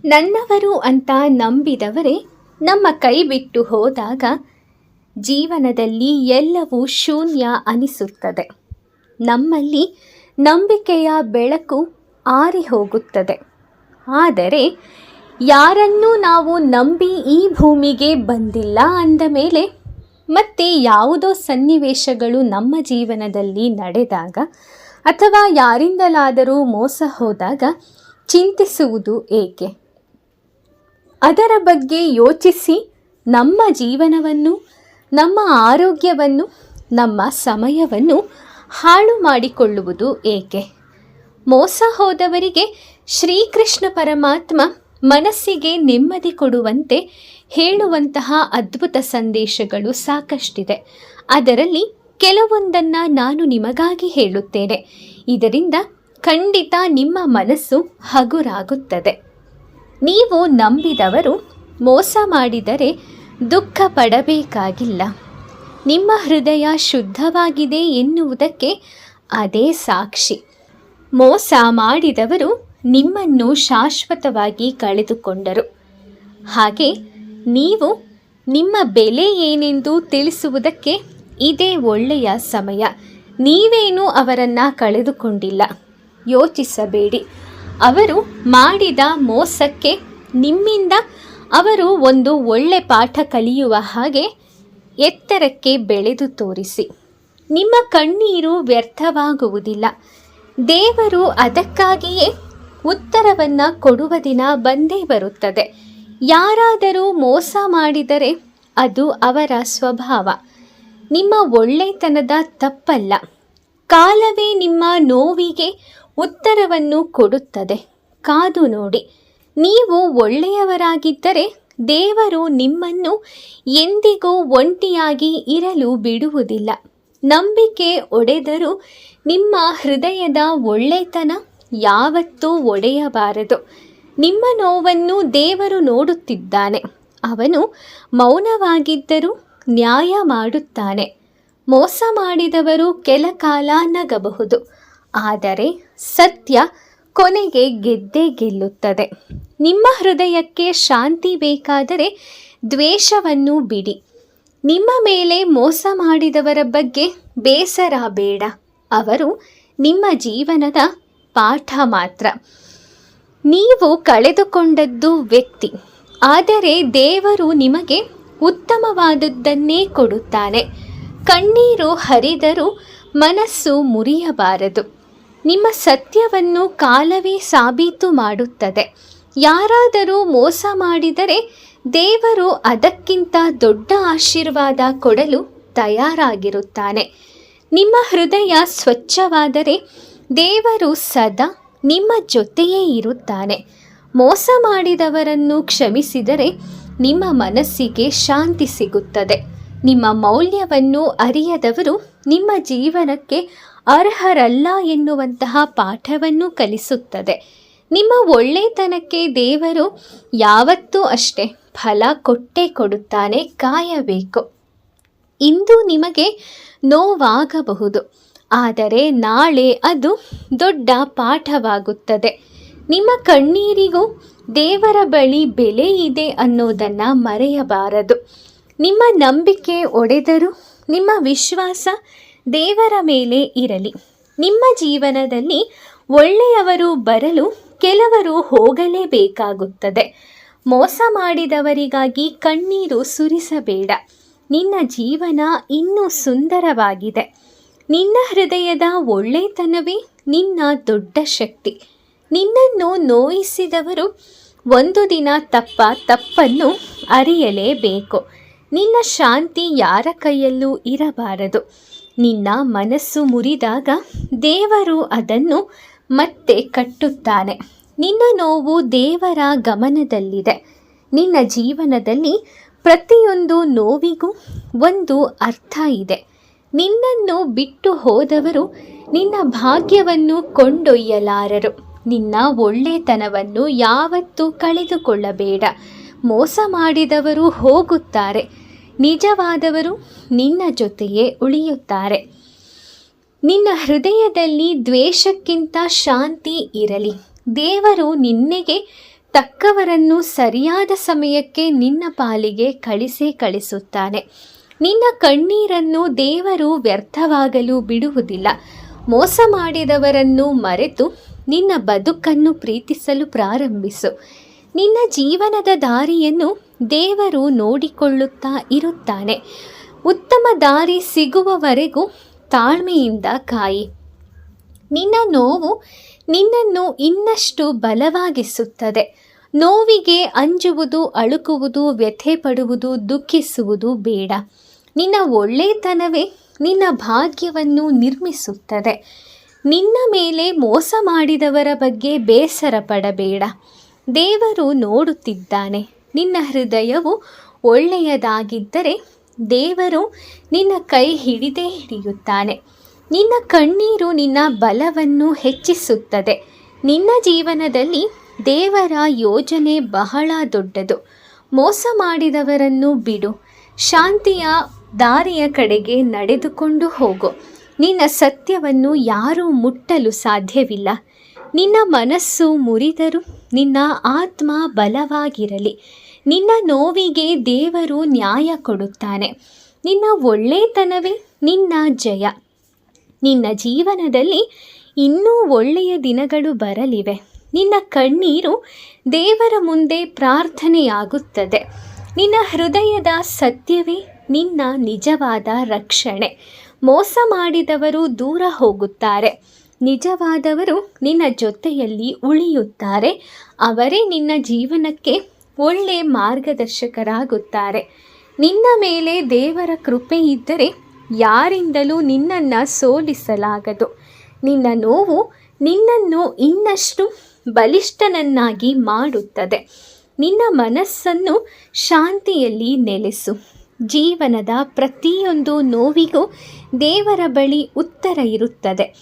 ನನ್ನವರು ಅಂತ ನಂಬಿದವರೇ ನಮ್ಮ ಕೈ ಬಿಟ್ಟು ಹೋದಾಗ ಜೀವನದಲ್ಲಿ ಎಲ್ಲವೂ ಶೂನ್ಯ ಅನಿಸುತ್ತದೆ. ನಮ್ಮಲ್ಲಿ ನಂಬಿಕೆಯ ಬೆಳಕು ಆರಿ ಹೋಗುತ್ತದೆ. ಆದರೆ ಯಾರನ್ನೂ ನಾವು ನಂಬಿ ಈ ಭೂಮಿಗೆ ಬಂದಿಲ್ಲ ಅಂದ ಮೇಲೆ ಮತ್ತೆ ಯಾವುದೋ ಸನ್ನಿವೇಶಗಳು ನಮ್ಮ ಜೀವನದಲ್ಲಿ ನಡೆದಾಗ ಅಥವಾ ಯಾರಿಂದಲಾದರೂ ಮೋಸ ಹೋದಾಗ ಚಿಂತಿಸುವುದು ಏಕೆ? ಅದರ ಬಗ್ಗೆ ಯೋಚಿಸಿ ನಮ್ಮ ಜೀವನವನ್ನು, ನಮ್ಮ ಆರೋಗ್ಯವನ್ನು, ನಮ್ಮ ಸಮಯವನ್ನು ಹಾಳು ಮಾಡಿಕೊಳ್ಳುವುದು ಏಕೆ? ಮೋಸ ಹೋದವರಿಗೆ ಶ್ರೀಕೃಷ್ಣ ಪರಮಾತ್ಮ ಮನಸ್ಸಿಗೆ ನೆಮ್ಮದಿ ಕೊಡುವಂತೆ ಹೇಳುವಂತಹ ಅದ್ಭುತ ಸಂದೇಶಗಳು ಸಾಕಷ್ಟಿದೆ. ಅದರಲ್ಲಿ ಕೆಲವೊಂದನ್ನು ನಾನು ನಿಮಗಾಗಿ ಹೇಳುತ್ತೇನೆ. ಇದರಿಂದ ಖಂಡಿತ ನಿಮ್ಮ ಮನಸ್ಸು ಹಗುರಾಗುತ್ತದೆ. ನೀವು ನಂಬಿದವರು ಮೋಸ ಮಾಡಿದರೆ ದುಃಖ ಪಡಬೇಕಾಗಿಲ್ಲ. ನಿಮ್ಮ ಹೃದಯ ಶುದ್ಧವಾಗಿದೆ ಎನ್ನುವುದಕ್ಕೆ ಅದೇ ಸಾಕ್ಷಿ. ಮೋಸ ಮಾಡಿದವರು ನಿಮ್ಮನ್ನು ಶಾಶ್ವತವಾಗಿ ಕಳೆದುಕೊಂಡರು. ಹಾಗೆ ನೀವು ನಿಮ್ಮ ಬೆಲೆ ಏನೆಂದು ತಿಳಿಸುವುದಕ್ಕೆ ಇದೇ ಒಳ್ಳೆಯ ಸಮಯ. ನೀವೇನೂ ಅವರನ್ನು ಕಳೆದುಕೊಂಡಿಲ್ಲ. ಯೋಚಿಸಬೇಡಿ. ಅವರು ಮಾಡಿದ ಮೋಸಕ್ಕೆ ನಿಮ್ಮಿಂದ ಅವರು ಒಂದು ಒಳ್ಳೆ ಪಾಠ ಕಲಿಯುವ ಹಾಗೆ ಎತ್ತರಕ್ಕೆ ಬೆಳೆದು ತೋರಿಸಿ. ನಿಮ್ಮ ಕಣ್ಣೀರು ವ್ಯರ್ಥವಾಗುವುದಿಲ್ಲ. ದೇವರು ಅದಕ್ಕಾಗಿಯೇ ಉತ್ತರವನ್ನು ಕೊಡುವ ದಿನ ಬಂದೇ ಬರುತ್ತದೆ. ಯಾರಾದರೂ ಮೋಸ ಮಾಡಿದರೆ ಅದು ಅವರ ಸ್ವಭಾವ, ನಿಮ್ಮ ಒಳ್ಳೆತನದ ತಪ್ಪಲ್ಲ. ಕಾಲವೇ ನಿಮ್ಮ ನೋವಿಗೆ ಉತ್ತರವನ್ನು ಕೊಡುತ್ತದೆ. ಕಾದು ನೋಡಿ. ನೀವು ಒಳ್ಳೆಯವರಾಗಿದ್ದರೆ ದೇವರು ನಿಮ್ಮನ್ನು ಎಂದಿಗೂ ಒಂಟಿಯಾಗಿ ಇರಲು ಬಿಡುವುದಿಲ್ಲ. ನಂಬಿಕೆ ಒಡೆದರೂ ನಿಮ್ಮ ಹೃದಯದ ಒಳ್ಳೆತನ ಯಾವತ್ತೂ ಒಡೆಯಬಾರದು. ನಿಮ್ಮ ನೋವನ್ನು ದೇವರು ನೋಡುತ್ತಿದ್ದಾನೆ. ಅವನು ಮೌನವಾಗಿದ್ದರೂ ನ್ಯಾಯ ಮಾಡುತ್ತಾನೆ. ಮೋಸ ಮಾಡಿದವರು ಕೆಲ ಕಾಲ ನಗಬಹುದು, ಆದರೆ ಸತ್ಯ ಕೊನೆಗೆ ಗೆದ್ದೇ ಗೆಲ್ಲುತ್ತದೆ. ನಿಮ್ಮ ಹೃದಯಕ್ಕೆ ಶಾಂತಿ ಬೇಕಾದರೆ ದ್ವೇಷವನ್ನು ಬಿಡಿ. ನಿಮ್ಮ ಮೇಲೆ ಮೋಸ ಮಾಡಿದವರ ಬಗ್ಗೆ ಬೇಸರ ಬೇಡ. ಅವರು ನಿಮ್ಮ ಜೀವನದ ಪಾಠ ಮಾತ್ರ. ನೀವು ಕಳೆದುಕೊಂಡದ್ದು ವ್ಯಕ್ತಿ, ಆದರೆ ದೇವರು ನಿಮಗೆ ಉತ್ತಮವಾದದ್ದನ್ನೇ ಕೊಡುತ್ತಾನೆ. ಕಣ್ಣೀರು ಹರಿದರೂ ಮನಸ್ಸು ಮುರಿಯಬಾರದು. ನಿಮ್ಮ ಸತ್ಯವನ್ನು ಕಾಲವೇ ಸಾಬೀತು ಮಾಡುತ್ತದೆ. ಯಾರಾದರೂ ಮೋಸ ಮಾಡಿದರೆ ದೇವರು ಅದಕ್ಕಿಂತ ದೊಡ್ಡ ಆಶೀರ್ವಾದ ಕೊಡಲು ತಯಾರಾಗಿರುತ್ತಾನೆ. ನಿಮ್ಮ ಹೃದಯ ಸ್ವಚ್ಛವಾದರೆ ದೇವರು ಸದಾ ನಿಮ್ಮ ಜೊತೆಯೇ ಇರುತ್ತಾನೆ. ಮೋಸ ಮಾಡಿದವರನ್ನು ಕ್ಷಮಿಸಿದರೆ ನಿಮ್ಮ ಮನಸ್ಸಿಗೆ ಶಾಂತಿ ಸಿಗುತ್ತದೆ. ನಿಮ್ಮ ಮೌಲ್ಯವನ್ನು ಅರಿಯದವರು ನಿಮ್ಮ ಜೀವನಕ್ಕೆ ಅರ್ಹರಲ್ಲ ಎನ್ನುವಂತಹ ಪಾಠವನ್ನು ಕಲಿಸುತ್ತದೆ. ನಿಮ್ಮ ಒಳ್ಳೆತನಕ್ಕೆ ದೇವರು ಯಾವತ್ತೂ ಅಷ್ಟೇ ಫಲ ಕೊಟ್ಟೇ ಕೊಡುತ್ತಾನೆ. ಕಾಯಬೇಕು. ಇಂದು ನಿಮಗೆ ನೋವಾಗಬಹುದು, ಆದರೆ ನಾಳೆ ಅದು ದೊಡ್ಡ ಪಾಠವಾಗುತ್ತದೆ. ನಿಮ್ಮ ಕಣ್ಣೀರಿಗೂ ದೇವರ ಬಳಿ ಬೆಲೆ ಇದೆ ಅನ್ನೋದನ್ನು ಮರೆಯಬಾರದು. ನಿಮ್ಮ ನಂಬಿಕೆ ಒಡೆದರೂ ನಿಮ್ಮ ವಿಶ್ವಾಸ ದೇವರ ಮೇಲೆ ಇರಲಿ. ನಿಮ್ಮ ಜೀವನದಲ್ಲಿ ಒಳ್ಳೆಯವರು ಬರಲು ಕೆಲವರು ಹೋಗಲೇಬೇಕಾಗುತ್ತದೆ. ಮೋಸ ಮಾಡಿದವರಿಗಾಗಿ ಕಣ್ಣೀರು ಸುರಿಸಬೇಡ. ನಿನ್ನ ಜೀವನ ಇನ್ನೂ ಸುಂದರವಾಗಿದೆ. ನಿನ್ನ ಹೃದಯದ ಒಳ್ಳೆತನವೇ ನಿನ್ನ ದೊಡ್ಡ ಶಕ್ತಿ. ನಿನ್ನನ್ನು ನೋಯಿಸಿದವರು ಒಂದು ದಿನ ತಪ್ಪನ್ನು ಅರಿಯಲೇಬೇಕು. ನಿನ್ನ ಶಾಂತಿ ಯಾರ ಕೈಯಲ್ಲೂ ಇರಬಾರದು. ನಿನ್ನ ಮನಸ್ಸು ಮುರಿದಾಗ ದೇವರು ಅದನ್ನು ಮತ್ತೆ ಕಟ್ಟುತ್ತಾನೆ. ನಿನ್ನ ನೋವು ದೇವರ ಗಮನದಲ್ಲಿದೆ. ನಿನ್ನ ಜೀವನದಲ್ಲಿ ಪ್ರತಿಯೊಂದು ನೋವಿಗೂ ಒಂದು ಅರ್ಥ ಇದೆ. ನಿನ್ನನ್ನು ಬಿಟ್ಟು ಹೋದವರು ನಿನ್ನ ಭಾಗ್ಯವನ್ನು ಕೊಂಡೊಯ್ಯಲಾರರು. ನಿನ್ನ ಒಳ್ಳೆತನವನ್ನು ಯಾವತ್ತೂ ಕಳೆದುಕೊಳ್ಳಬೇಡ. ಮೋಸ ಮಾಡಿದವರು ಹೋಗುತ್ತಾರೆ, ನಿಜವಾದವರು ನಿನ್ನ ಜೊತೆಯೇ ಉಳಿಯುತ್ತಾರೆ. ನಿನ್ನ ಹೃದಯದಲ್ಲಿ ದ್ವೇಷಕ್ಕಿಂತ ಶಾಂತಿ ಇರಲಿ. ದೇವರು ನಿನ್ನೆಗೆ ತಕ್ಕವರನ್ನು ಸರಿಯಾದ ಸಮಯಕ್ಕೆ ನಿನ್ನ ಪಾಲಿಗೆ ಕಳಿಸುತ್ತಾನೆ. ನಿನ್ನ ಕಣ್ಣೀರನ್ನು ದೇವರು ವ್ಯರ್ಥವಾಗಲು ಬಿಡುವುದಿಲ್ಲ. ಮೋಸ ಮಾಡಿದವರನ್ನು ಮರೆತು ನಿನ್ನ ಬದುಕನ್ನು ಪ್ರೀತಿಸಲು ಪ್ರಾರಂಭಿಸು. ನಿನ್ನ ಜೀವನದ ದಾರಿಯನ್ನು ದೇವರು ನೋಡಿಕೊಳ್ಳುತ್ತಾ ಇರುತ್ತಾನೆ. ಉತ್ತಮ ದಾರಿ ಸಿಗುವವರೆಗೂ ತಾಳ್ಮೆಯಿಂದ ಕಾಯಿ. ನಿನ್ನ ನೋವು ನಿನ್ನನ್ನು ಇನ್ನಷ್ಟು ಬಲವಾಗಿಸುತ್ತದೆ. ನೋವಿಗೆ ಅಂಜುವುದು, ಅಳುಕುವುದು, ವ್ಯಥೆ ಪಡುವುದು, ದುಃಖಿಸುವುದು ಬೇಡ. ನಿನ್ನ ಒಳ್ಳೆತನವೇ ನಿನ್ನ ಭಾಗ್ಯವನ್ನು ನಿರ್ಮಿಸುತ್ತದೆ. ನಿನ್ನ ಮೇಲೆ ಮೋಸ ಮಾಡಿದವರ ಬಗ್ಗೆ ಬೇಸರ ಪಡಬೇಡ. ದೇವರು ನೋಡುತ್ತಿದ್ದಾನೆ. ನಿನ್ನ ಹೃದಯವು ಒಳ್ಳೆಯದಾಗಿದ್ದರೆ ದೇವರು ನಿನ್ನ ಕೈ ಹಿಡಿದೇ ಹಿಡಿಯುತ್ತಾನೆ. ನಿನ್ನ ಕಣ್ಣೀರು ನಿನ್ನ ಬಲವನ್ನು ಹೆಚ್ಚಿಸುತ್ತದೆ. ನಿನ್ನ ಜೀವನದಲ್ಲಿ ದೇವರ ಯೋಜನೆ ಬಹಳ ದೊಡ್ಡದು. ಮೋಸ ಮಾಡಿದವರನ್ನು ಬಿಡು. ಶಾಂತಿಯ ದಾರಿಯ ಕಡೆಗೆ ನಡೆದುಕೊಂಡು ಹೋಗು. ನಿನ್ನ ಸತ್ಯವನ್ನು ಯಾರೂ ಮುಟ್ಟಲು ಸಾಧ್ಯವಿಲ್ಲ. ನಿನ್ನ ಮನಸ್ಸು ಮುರಿದರೂ ನಿನ್ನ ಆತ್ಮ ಬಲವಾಗಿರಲಿ. ನಿನ್ನ ನೋವಿಗೆ ದೇವರು ನ್ಯಾಯ ಕೊಡುತ್ತಾನೆ. ನಿನ್ನ ಒಳ್ಳೆತನವೇ ನಿನ್ನ ಜಯ. ನಿನ್ನ ಜೀವನದಲ್ಲಿ ಇನ್ನೂ ಒಳ್ಳೆಯ ದಿನಗಳು ಬರಲಿವೆ. ನಿನ್ನ ಕಣ್ಣೀರು ದೇವರ ಮುಂದೆ ಪ್ರಾರ್ಥನೆಯಾಗುತ್ತದೆ. ನಿನ್ನ ಹೃದಯದ ಸತ್ಯವೇ ನಿನ್ನ ನಿಜವಾದ ರಕ್ಷಣೆ. ಮೋಸ ಮಾಡಿದವರು ದೂರ ಹೋಗುತ್ತಾರೆ. ನಿಜವಾದವರು ನಿನ್ನ ಜೊತೆಯಲ್ಲಿ ಉಳಿಯುತ್ತಾರೆ. ಅವರೇ ನಿನ್ನ ಜೀವನಕ್ಕೆ ಒಳ್ಳೆ ಮಾರ್ಗದರ್ಶಕರಾಗುತ್ತಾರೆ. ನಿನ್ನ ಮೇಲೆ ದೇವರ ಕೃಪೆ ಇದ್ದರೆ ಯಾರಿಂದಲೂ ನಿನ್ನನ್ನು ಸೋಲಿಸಲಾಗದು. ನಿನ್ನ ನೋವು ನಿನ್ನನ್ನು ಇನ್ನಷ್ಟು ಬಲಿಷ್ಠನನ್ನಾಗಿ ಮಾಡುತ್ತದೆ. ನಿನ್ನ ಮನಸ್ಸನ್ನು ಶಾಂತಿಯಲ್ಲಿ ನೆಲೆಸು. ಜೀವನದ ಪ್ರತಿಯೊಂದು ನೋವಿಗೂ ದೇವರ ಬಳಿ ಉತ್ತರ ಇರುತ್ತದೆ.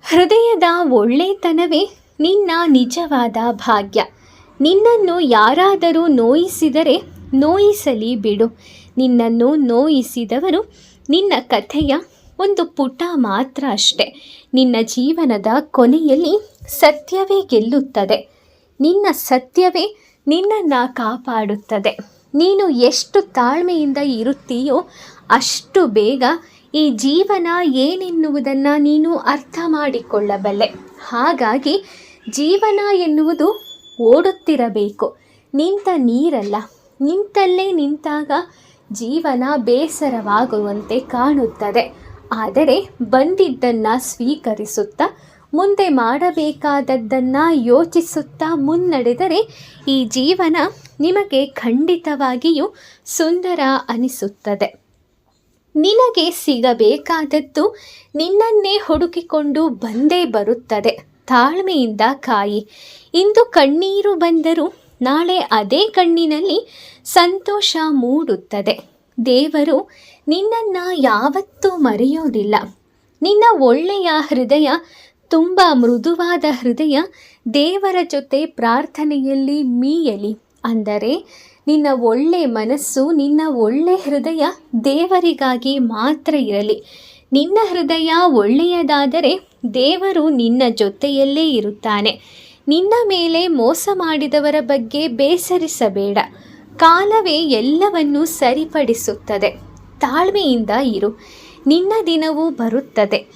ಹೃದಯದ ಒಳ್ಳೆತನವೇ ನಿನ್ನ ನಿಜವಾದ ಭಾಗ್ಯ. ನಿನ್ನನ್ನು ಯಾರಾದರೂ ನೋಯಿಸಿದರೆ ನೋಯಿಸಲಿ ಬಿಡು. ನಿನ್ನನ್ನು ನೋಯಿಸಿದವರು ನಿನ್ನ ಕಥೆಯ ಒಂದು ಪುಟ ಮಾತ್ರ ಅಷ್ಟೆ. ನಿನ್ನ ಜೀವನದ ಕೊನೆಯಲ್ಲಿ ಸತ್ಯವೇ ಗೆಲ್ಲುತ್ತದೆ. ನಿನ್ನ ಸತ್ಯವೇ ನಿನ್ನನ್ನು ಕಾಪಾಡುತ್ತದೆ. ನೀನು ಎಷ್ಟು ತಾಳ್ಮೆಯಿಂದ ಇರುತ್ತೀಯೋ ಅಷ್ಟು ಬೇಗ ಈ ಜೀವನ ಏನೆನ್ನುವುದನ್ನು ನೀನು ಅರ್ಥ ಮಾಡಿಕೊಳ್ಳಬಲ್ಲೆ. ಹಾಗಾಗಿ ಜೀವನ ಎನ್ನುವುದು ಓಡುತ್ತಿರಬೇಕು, ನಿಂತ ನೀರಲ್ಲ. ನಿಂತಲ್ಲೇ ನಿಂತಾಗ ಜೀವನ ಬೇಸರವಾಗುವಂತೆ ಕಾಣುತ್ತದೆ. ಆದರೆ ಬಂದಿದ್ದನ್ನು ಸ್ವೀಕರಿಸುತ್ತಾ ಮುಂದೆ ಮಾಡಬೇಕಾದದ್ದನ್ನು ಯೋಚಿಸುತ್ತಾ ಮುನ್ನಡೆದರೆ ಈ ಜೀವನ ನಿಮಗೆ ಖಂಡಿತವಾಗಿಯೂ ಸುಂದರ ಅನಿಸುತ್ತದೆ. ನಿನಗೆ ಸಿಗಬೇಕಾದದ್ದು ನಿನ್ನನ್ನೇ ಹುಡುಕಿಕೊಂಡು ಬಂದೇ ಬರುತ್ತದೆ. ತಾಳ್ಮೆಯಿಂದ ಕಾಯಿ. ಇಂದು ಕಣ್ಣೀರು ಬಂದರೂ ನಾಳೆ ಅದೇ ಕಣ್ಣಿನಲ್ಲಿ ಸಂತೋಷ ಮೂಡುತ್ತದೆ. ದೇವರು ನಿನ್ನನ್ನು ಯಾವತ್ತೂ ಮರೆಯೋದಿಲ್ಲ. ನಿನ್ನ ಒಳ್ಳೆಯ ಹೃದಯ, ತುಂಬ ಮೃದುವಾದ ಹೃದಯ ದೇವರ ಜೊತೆ ಪ್ರಾರ್ಥನೆಯಲ್ಲಿ ಮೀಯಲಿ. ಅಂದರೆ ನಿನ್ನ ಒಳ್ಳೆ ಮನಸ್ಸು, ನಿನ್ನ ಒಳ್ಳೆ ಹೃದಯ ದೇವರಿಗಾಗಿ ಮಾತ್ರ ಇರಲಿ. ನಿನ್ನ ಹೃದಯ ಒಳ್ಳೆಯದಾದರೆ ದೇವರು ನಿನ್ನ ಜೊತೆಯಲ್ಲೇ ಇರುತ್ತಾನೆ. ನಿನ್ನ ಮೇಲೆ ಮೋಸ ಮಾಡಿದವರ ಬಗ್ಗೆ ಬೇಸರಿಸಬೇಡ. ಕಾಲವೇ ಎಲ್ಲವನ್ನೂ ಸರಿಪಡಿಸುತ್ತದೆ. ತಾಳ್ಮೆಯಿಂದ ಇರು. ನಿನ್ನ ದಿನವೂ ಬರುತ್ತದೆ.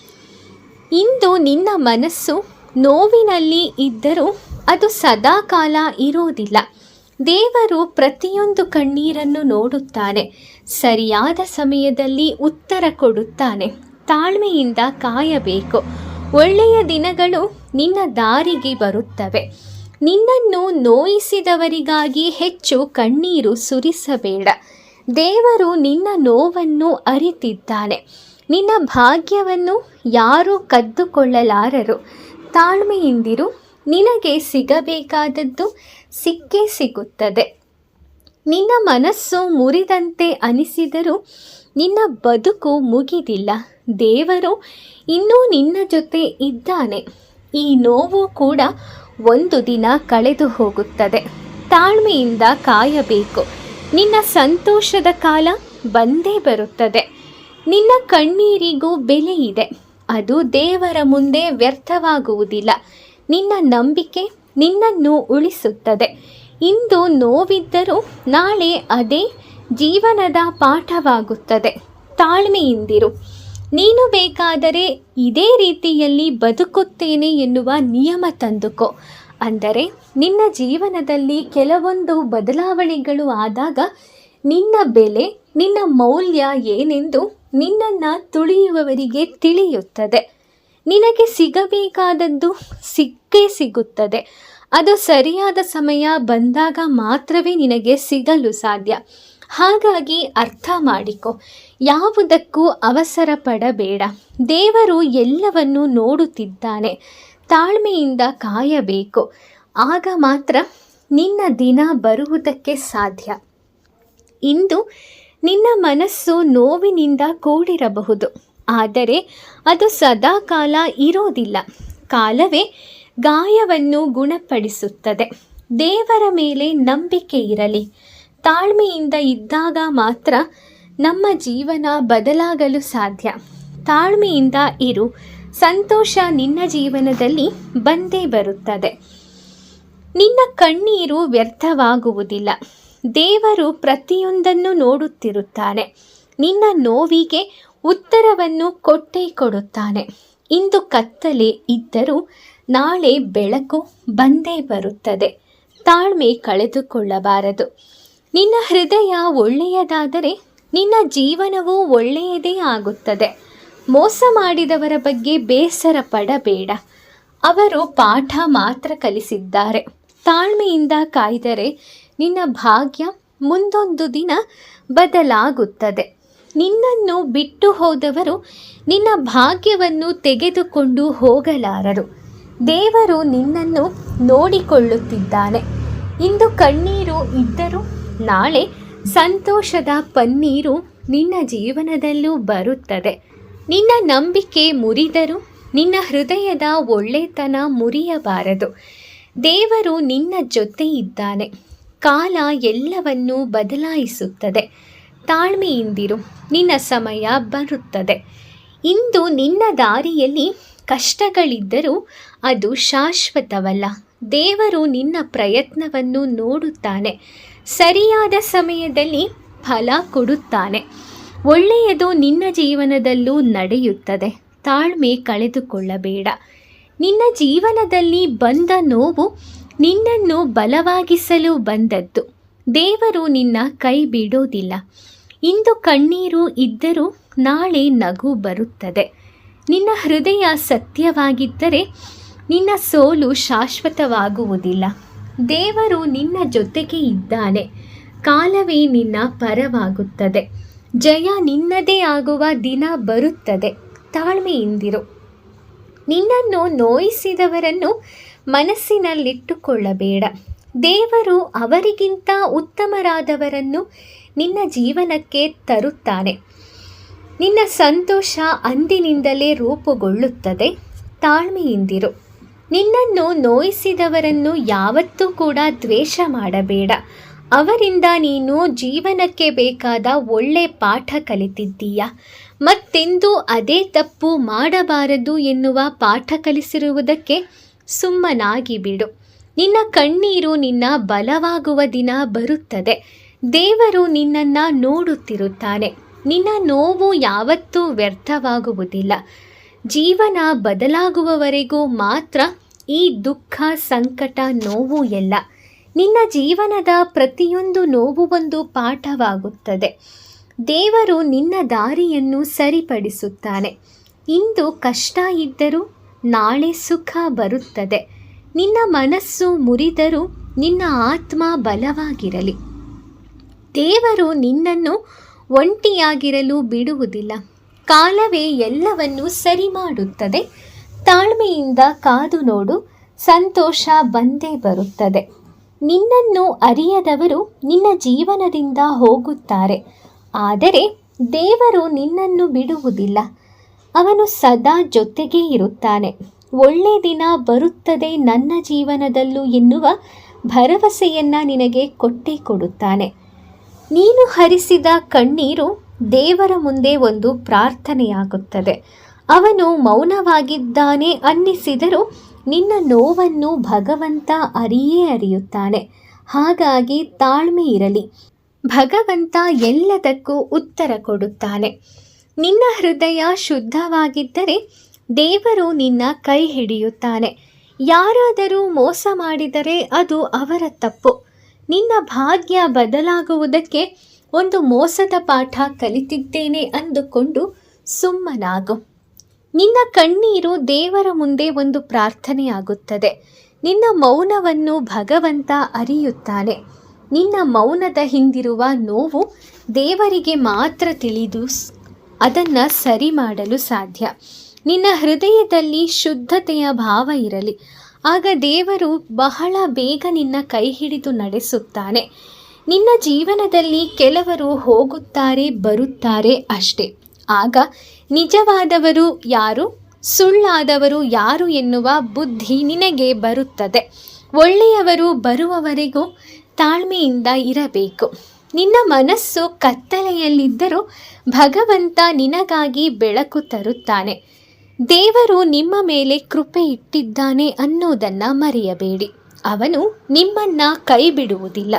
ಇಂದು ನಿನ್ನ ಮನಸ್ಸು ನೋವಿನಲ್ಲಿ ಇದ್ದರೂ ಅದು ಸದಾಕಾಲ ಇರೋದಿಲ್ಲ. ದೇವರು ಪ್ರತಿಯೊಂದು ಕಣ್ಣೀರನ್ನು ನೋಡುತ್ತಾನೆ. ಸರಿಯಾದ ಸಮಯದಲ್ಲಿ ಉತ್ತರ ಕೊಡುತ್ತಾನೆ. ತಾಳ್ಮೆಯಿಂದ ಕಾಯಬೇಕು. ಒಳ್ಳೆಯ ದಿನಗಳು ನಿನ್ನ ದಾರಿಗೆ ಬರುತ್ತವೆ. ನಿನ್ನನ್ನು ನೋಯಿಸಿದವರಿಗಾಗಿ ಹೆಚ್ಚು ಕಣ್ಣೀರು ಸುರಿಸಬೇಡ. ದೇವರು ನಿನ್ನ ನೋವನ್ನು ಅರಿತಿದ್ದಾನೆ. ನಿನ್ನ ಭಾಗ್ಯವನ್ನು ಯಾರೂ ಕದ್ದುಕೊಳ್ಳಲಾರರು. ತಾಳ್ಮೆಯಿಂದಿರು. ನಿನಗೆ ಸಿಗಬೇಕಾದದ್ದು ಸಿಕ್ಕೇ ಸಿಗುತ್ತದೆ. ನಿನ್ನ ಮನಸ್ಸು ಮುರಿದಂತೆ ಅನಿಸಿದರೂ ನಿನ್ನ ಬದುಕು ಮುಗಿದಿಲ್ಲ. ದೇವರು ಇನ್ನೂ ನಿನ್ನ ಜೊತೆ ಇದ್ದಾನೆ. ಈ ನೋವು ಕೂಡ ಒಂದು ದಿನ ಕಳೆದು ಹೋಗುತ್ತದೆ. ತಾಳ್ಮೆಯಿಂದ ಕಾಯಬೇಕು. ನಿನ್ನ ಸಂತೋಷದ ಕಾಲ ಬಂದೇ ಬರುತ್ತದೆ. ನಿನ್ನ ಕಣ್ಣೀರಿಗೂ ಬೆಲೆ ಇದೆ. ಅದು ದೇವರ ಮುಂದೆ ವ್ಯರ್ಥವಾಗುವುದಿಲ್ಲ. ನಿನ್ನ ನಂಬಿಕೆ ನಿನ್ನನ್ನು ಉಳಿಸುತ್ತದೆ. ಇಂದು ನೋವಿದ್ದರೂ ನಾಳೆ ಅದೇ ಜೀವನದ ಪಾಠವಾಗುತ್ತದೆ. ತಾಳ್ಮೆಯಿಂದಿರು. ನೀನು ಬೇಕಾದರೆ ಇದೇ ರೀತಿಯಲ್ಲಿ ಬದುಕುತ್ತೇನೆ ಎನ್ನುವ ನಿಯಮ ತಂದುಕೋ. ಅಂದರೆ ನಿನ್ನ ಜೀವನದಲ್ಲಿ ಕೆಲವೊಂದು ಬದಲಾವಣೆಗಳು ಆದಾಗ ನಿನ್ನ ಬೆಲೆ, ನಿನ್ನ ಮೌಲ್ಯ ಏನೆಂದು ನಿನ್ನನ್ನು ತುಳಿಯುವವರಿಗೆ ತಿಳಿಯುತ್ತದೆ. ನಿನಗೆ ಸಿಗಬೇಕಾದದ್ದು ಸಿಕ್ಕೇ ಸಿಗುತ್ತದೆ. ಅದು ಸರಿಯಾದ ಸಮಯ ಬಂದಾಗ ಮಾತ್ರವೇ ನಿನಗೆ ಸಿಗಲು ಸಾಧ್ಯ. ಹಾಗಾಗಿ ಅರ್ಥ ಮಾಡಿಕೊ. ಯಾವುದಕ್ಕೂ ಅವಸರ ಪಡಬೇಡ. ದೇವರು ಎಲ್ಲವನ್ನೂ ನೋಡುತ್ತಿದ್ದಾನೆ. ತಾಳ್ಮೆಯಿಂದ ಕಾಯಬೇಕು. ಆಗ ಮಾತ್ರ ನಿನ್ನ ದಿನ ಬರುವುದಕ್ಕೆ ಸಾಧ್ಯ. ಇಂದು ನಿನ್ನ ಮನಸ್ಸು ನೋವಿನಿಂದ ಕೂಡಿರಬಹುದು, ಆದರೆ ಅದು ಸದಾಕಾಲ ಇರೋದಿಲ್ಲ. ಕಾಲವೇ ಗಾಯವನ್ನು ಗುಣಪಡಿಸುತ್ತದೆ. ದೇವರ ಮೇಲೆ ನಂಬಿಕೆ ಇರಲಿ. ತಾಳ್ಮೆಯಿಂದ ಇದ್ದಾಗ ಮಾತ್ರ ನಮ್ಮ ಜೀವನ ಬದಲಾಗಲು ಸಾಧ್ಯ. ತಾಳ್ಮೆಯಿಂದ ಇರು. ಸಂತೋಷ ನಿನ್ನ ಜೀವನದಲ್ಲಿ ಬಂದೇ ಬರುತ್ತದೆ. ನಿನ್ನ ಕಣ್ಣೀರು ವ್ಯರ್ಥವಾಗುವುದಿಲ್ಲ. ದೇವರು ಪ್ರತಿಯೊಂದನ್ನು ನೋಡುತ್ತಿರುತ್ತಾನೆ. ನಿನ್ನ ನೋವಿಗೆ ಉತ್ತರವನ್ನು ಕೊಟ್ಟೇ ಕೊಡುತ್ತಾನೆ. ಇಂದು ಕತ್ತಲೆ ಇದ್ದರೂ ನಾಳೆ ಬೆಳಕು ಬಂದೇ ಬರುತ್ತದೆ. ತಾಳ್ಮೆ ಕಳೆದುಕೊಳ್ಳಬಾರದು. ನಿನ್ನ ಹೃದಯ ಒಳ್ಳೆಯದಾದರೆ ನಿನ್ನ ಜೀವನವೂ ಒಳ್ಳೆಯದೇ ಆಗುತ್ತದೆ. ಮೋಸ ಮಾಡಿದವರ ಬಗ್ಗೆ ಬೇಸರ ಪಡಬೇಡ. ಅವರು ಪಾಠ ಮಾತ್ರ ಕಲಿಸಿದ್ದಾರೆ. ತಾಳ್ಮೆಯಿಂದ ಕಾಯ್ದರೆ ನಿನ್ನ ಭಾಗ್ಯ ಮುಂದೊಂದು ದಿನ ಬದಲಾಗುತ್ತದೆ. ನಿನ್ನನ್ನು ಬಿಟ್ಟು ಹೋದವರು ನಿನ್ನ ಭಾಗ್ಯವನ್ನು ತೆಗೆದುಕೊಂಡು ಹೋಗಲಾರರು. ದೇವರು ನಿನ್ನನ್ನು ನೋಡಿಕೊಳ್ಳುತ್ತಿದ್ದಾನೆ. ಇಂದು ಕಣ್ಣೀರು ಇದ್ದರೂ ನಾಳೆ ಸಂತೋಷದ ಪನ್ನೀರು ನಿನ್ನ ಜೀವನದಲ್ಲೂ ಬರುತ್ತದೆ. ನಿನ್ನ ನಂಬಿಕೆ ಮುರಿದರೂ ನಿನ್ನ ಹೃದಯದ ಒಳ್ಳೆತನ ಮುರಿಯಬಾರದು. ದೇವರು ನಿನ್ನ ಜೊತೆ ಇದ್ದಾನೆ. ಕಾಲ ಎಲ್ಲವನ್ನೂ ಬದಲಾಯಿಸುತ್ತದೆ. ತಾಳ್ಮೆಯಿಂದಿರು. ನಿನ್ನ ಸಮಯ ಬರುತ್ತದೆ. ಇಂದು ನಿನ್ನ ದಾರಿಯಲ್ಲಿ ಕಷ್ಟಗಳಿದ್ದರೂ ಅದು ಶಾಶ್ವತವಲ್ಲ. ದೇವರು ನಿನ್ನ ಪ್ರಯತ್ನವನ್ನು ನೋಡುತ್ತಾನೆ. ಸರಿಯಾದ ಸಮಯದಲ್ಲಿ ಫಲ ಕೊಡುತ್ತಾನೆ. ಒಳ್ಳೆಯದು ನಿನ್ನ ಜೀವನದಲ್ಲೂ ನಡೆಯುತ್ತದೆ. ತಾಳ್ಮೆ ಕಳೆದುಕೊಳ್ಳಬೇಡ. ನಿನ್ನ ಜೀವನದಲ್ಲಿ ಬಂದ ನೋವು ನಿನ್ನನ್ನು ಬಲವಾಗಿಸಲು ಬಂದದ್ದು. ದೇವರು ನಿನ್ನ ಕೈ ಬಿಡೋದಿಲ್ಲ. ಇಂದು ಕಣ್ಣೀರು ಇದ್ದರೂ ನಾಳೆ ನಗು ಬರುತ್ತದೆ. ನಿನ್ನ ಹೃದಯ ಸತ್ಯವಾಗಿದ್ದರೆ ನಿನ್ನ ಸೋಲು ಶಾಶ್ವತವಾಗುವುದಿಲ್ಲ. ದೇವರು ನಿನ್ನ ಜೊತೆಗೆ ಇದ್ದಾನೆ. ಕಾಲವೇ ನಿನ್ನ ಪರವಾಗುತ್ತದೆ. ಜಯ ನಿನ್ನದೇ ಆಗುವ ದಿನ ಬರುತ್ತದೆ. ತಾಳ್ಮೆಯಿಂದಿರು. ನಿನ್ನನ್ನು ನೋಯಿಸಿದವರನ್ನು ಮನಸ್ಸಿನಲ್ಲಿಟ್ಟುಕೊಳ್ಳಬೇಡ. ದೇವರು ಅವರಿಗಿಂತ ಉತ್ತಮರಾದವರನ್ನು ನಿನ್ನ ಜೀವನಕ್ಕೆ ತರುತ್ತಾನೆ. ನಿನ್ನ ಸಂತೋಷ ಅಂದಿನಿಂದಲೇ ರೂಪುಗೊಳ್ಳುತ್ತದೆ. ತಾಳ್ಮೆಯಿಂದಿರು. ನಿನ್ನನ್ನು ನೋಯಿಸಿದವರನ್ನು ಯಾವತ್ತೂ ಕೂಡ ದ್ವೇಷ ಮಾಡಬೇಡ. ಅವರಿಂದ ನೀನು ಜೀವನಕ್ಕೆ ಬೇಕಾದ ಒಳ್ಳೆ ಪಾಠ ಕಲಿತಿದ್ದೀಯ. ಮತ್ತೆಂದೂ ಅದೇ ತಪ್ಪು ಮಾಡಬಾರದು ಎನ್ನುವ ಪಾಠ ಕಲಿಸಿರುವುದಕ್ಕೆ ಸುಮ್ಮನಾಗಿ ಬಿಡು. ನಿನ್ನ ಕಣ್ಣೀರು ನಿನ್ನ ಬಲವಾಗುವ ದಿನ ಬರುತ್ತದೆ. ದೇವರು ನಿನ್ನನ್ನು ನೋಡುತ್ತಿರುತ್ತಾನೆ. ನಿನ್ನ ನೋವು ಯಾವತ್ತೂ ವ್ಯರ್ಥವಾಗುವುದಿಲ್ಲ. ಜೀವನ ಬದಲಾಗುವವರೆಗೂ ಮಾತ್ರ ಈ ದುಃಖ, ಸಂಕಟ, ನೋವು ಎಲ್ಲ. ನಿನ್ನ ಜೀವನದ ಪ್ರತಿಯೊಂದು ನೋವು ಒಂದು ಪಾಠವಾಗುತ್ತದೆ. ದೇವರು ನಿನ್ನ ದಾರಿಯನ್ನು ಸರಿಪಡಿಸುತ್ತಾನೆ. ಇಂದು ಕಷ್ಟ ಇದ್ದರೂ ನಾಳೆ ಸುಖ ಬರುತ್ತದೆ. ನಿನ್ನ ಮನಸ್ಸು ಮುರಿದರೂ ನಿನ್ನ ಆತ್ಮ ಬಲವಾಗಿರಲಿ. ದೇವರು ನಿನ್ನನ್ನು ಒಂಟಿಯಾಗಿರಲು ಬಿಡುವುದಿಲ್ಲ. ಕಾಲವೇ ಎಲ್ಲವನ್ನೂ ಸರಿ ಮಾಡುತ್ತದೆ. ತಾಳ್ಮೆಯಿಂದ ಕಾದು ನೋಡು. ಸಂತೋಷ ಬಂದೇ ಬರುತ್ತದೆ. ನಿನ್ನನ್ನು ಅರಿಯದವರು ನಿನ್ನ ಜೀವನದಿಂದ ಹೋಗುತ್ತಾರೆ. ಆದರೆ ದೇವರು ನಿನ್ನನ್ನು ಬಿಡುವುದಿಲ್ಲ. ಅವನು ಸದಾ ಜೊತೆಗೇ ಇರುತ್ತಾನೆ. ಒಳ್ಳೆ ದಿನ ಬರುತ್ತದೆ ನನ್ನ ಜೀವನದಲ್ಲೂ ಎನ್ನುವ ಭರವಸೆಯನ್ನು ನಿನಗೆ ಕೊಟ್ಟೇ ಕೊಡುತ್ತಾನೆ. ನೀನು ಹರಿಸಿದ ಕಣ್ಣೀರು ದೇವರ ಮುಂದೆ ಒಂದು ಪ್ರಾರ್ಥನೆಯಾಗುತ್ತದೆ. ಅವನು ಮೌನವಾಗಿದ್ದಾನೆ ಅನ್ನಿಸಿದರೂ ನಿನ್ನ ನೋವನ್ನು ಭಗವಂತ ಅರಿಯುತ್ತಾನೆ. ಹಾಗಾಗಿ ತಾಳ್ಮೆ ಇರಲಿ. ಭಗವಂತ ಎಲ್ಲದಕ್ಕೂ ಉತ್ತರ ಕೊಡುತ್ತಾನೆ. ನಿನ್ನ ಹೃದಯ ಶುದ್ಧವಾಗಿದ್ದರೆ ದೇವರು ನಿನ್ನ ಕೈ ಹಿಡಿಯುತ್ತಾನೆ. ಯಾರಾದರೂ ಮೋಸ ಮಾಡಿದರೆ ಅದು ಅವರ ತಪ್ಪು. ನಿನ್ನ ಭಾಗ್ಯ ಬದಲಾಗುವುದಕ್ಕೆ ಒಂದು ಮೋಸದ ಪಾಠ ಕಲಿತಿದ್ದೇನೆ ಅಂದುಕೊಂಡು ಸುಮ್ಮನಾಗು. ನಿನ್ನ ಕಣ್ಣೀರು ದೇವರ ಮುಂದೆ ಒಂದು ಪ್ರಾರ್ಥನೆಯಾಗುತ್ತದೆ. ನಿನ್ನ ಮೌನವನ್ನು ಭಗವಂತ ಅರಿಯುತ್ತಾನೆ. ನಿನ್ನ ಮೌನದ ಹಿಂದಿರುವ ನೋವು ದೇವರಿಗೆ ಮಾತ್ರ ತಿಳಿದು ಅದನ್ನು ಸರಿ ಮಾಡಲು ಸಾಧ್ಯ. ನಿನ್ನ ಹೃದಯದಲ್ಲಿ ಶುದ್ಧತೆಯ ಭಾವ ಇರಲಿ. ಆಗ ದೇವರು ಬಹಳ ಬೇಗ ನಿನ್ನ ಕೈ ಹಿಡಿದು ನಡೆಸುತ್ತಾನೆ. ನಿನ್ನ ಜೀವನದಲ್ಲಿ ಕೆಲವರು ಹೋಗುತ್ತಾರೆ ಬರುತ್ತಾರೆ ಅಷ್ಟೇ. ಆಗ ನಿಜವಾದವರು ಯಾರು, ಸುಳ್ಳಾದವರು ಯಾರು ಎನ್ನುವ ಬುದ್ಧಿ ನಿನಗೆ ಬರುತ್ತದೆ. ಒಳ್ಳೆಯವರು ಬರುವವರೆಗೂ ತಾಳ್ಮೆಯಿಂದ ಇರಬೇಕು. ನಿನ್ನ ಮನಸ್ಸು ಕತ್ತಲೆಯಲ್ಲಿದ್ದರೂ ಭಗವಂತ ನಿನಗಾಗಿ ಬೆಳಕು ತರುತ್ತಾನೆ. ದೇವರು ನಿಮ್ಮ ಮೇಲೆ ಕೃಪೆ ಇಟ್ಟಿದ್ದಾನೆ ಅನ್ನೋದನ್ನು ಮರೆಯಬೇಡಿ. ಅವನು ನಿಮ್ಮನ್ನು ಕೈ ಬಿಡುವುದಿಲ್ಲ.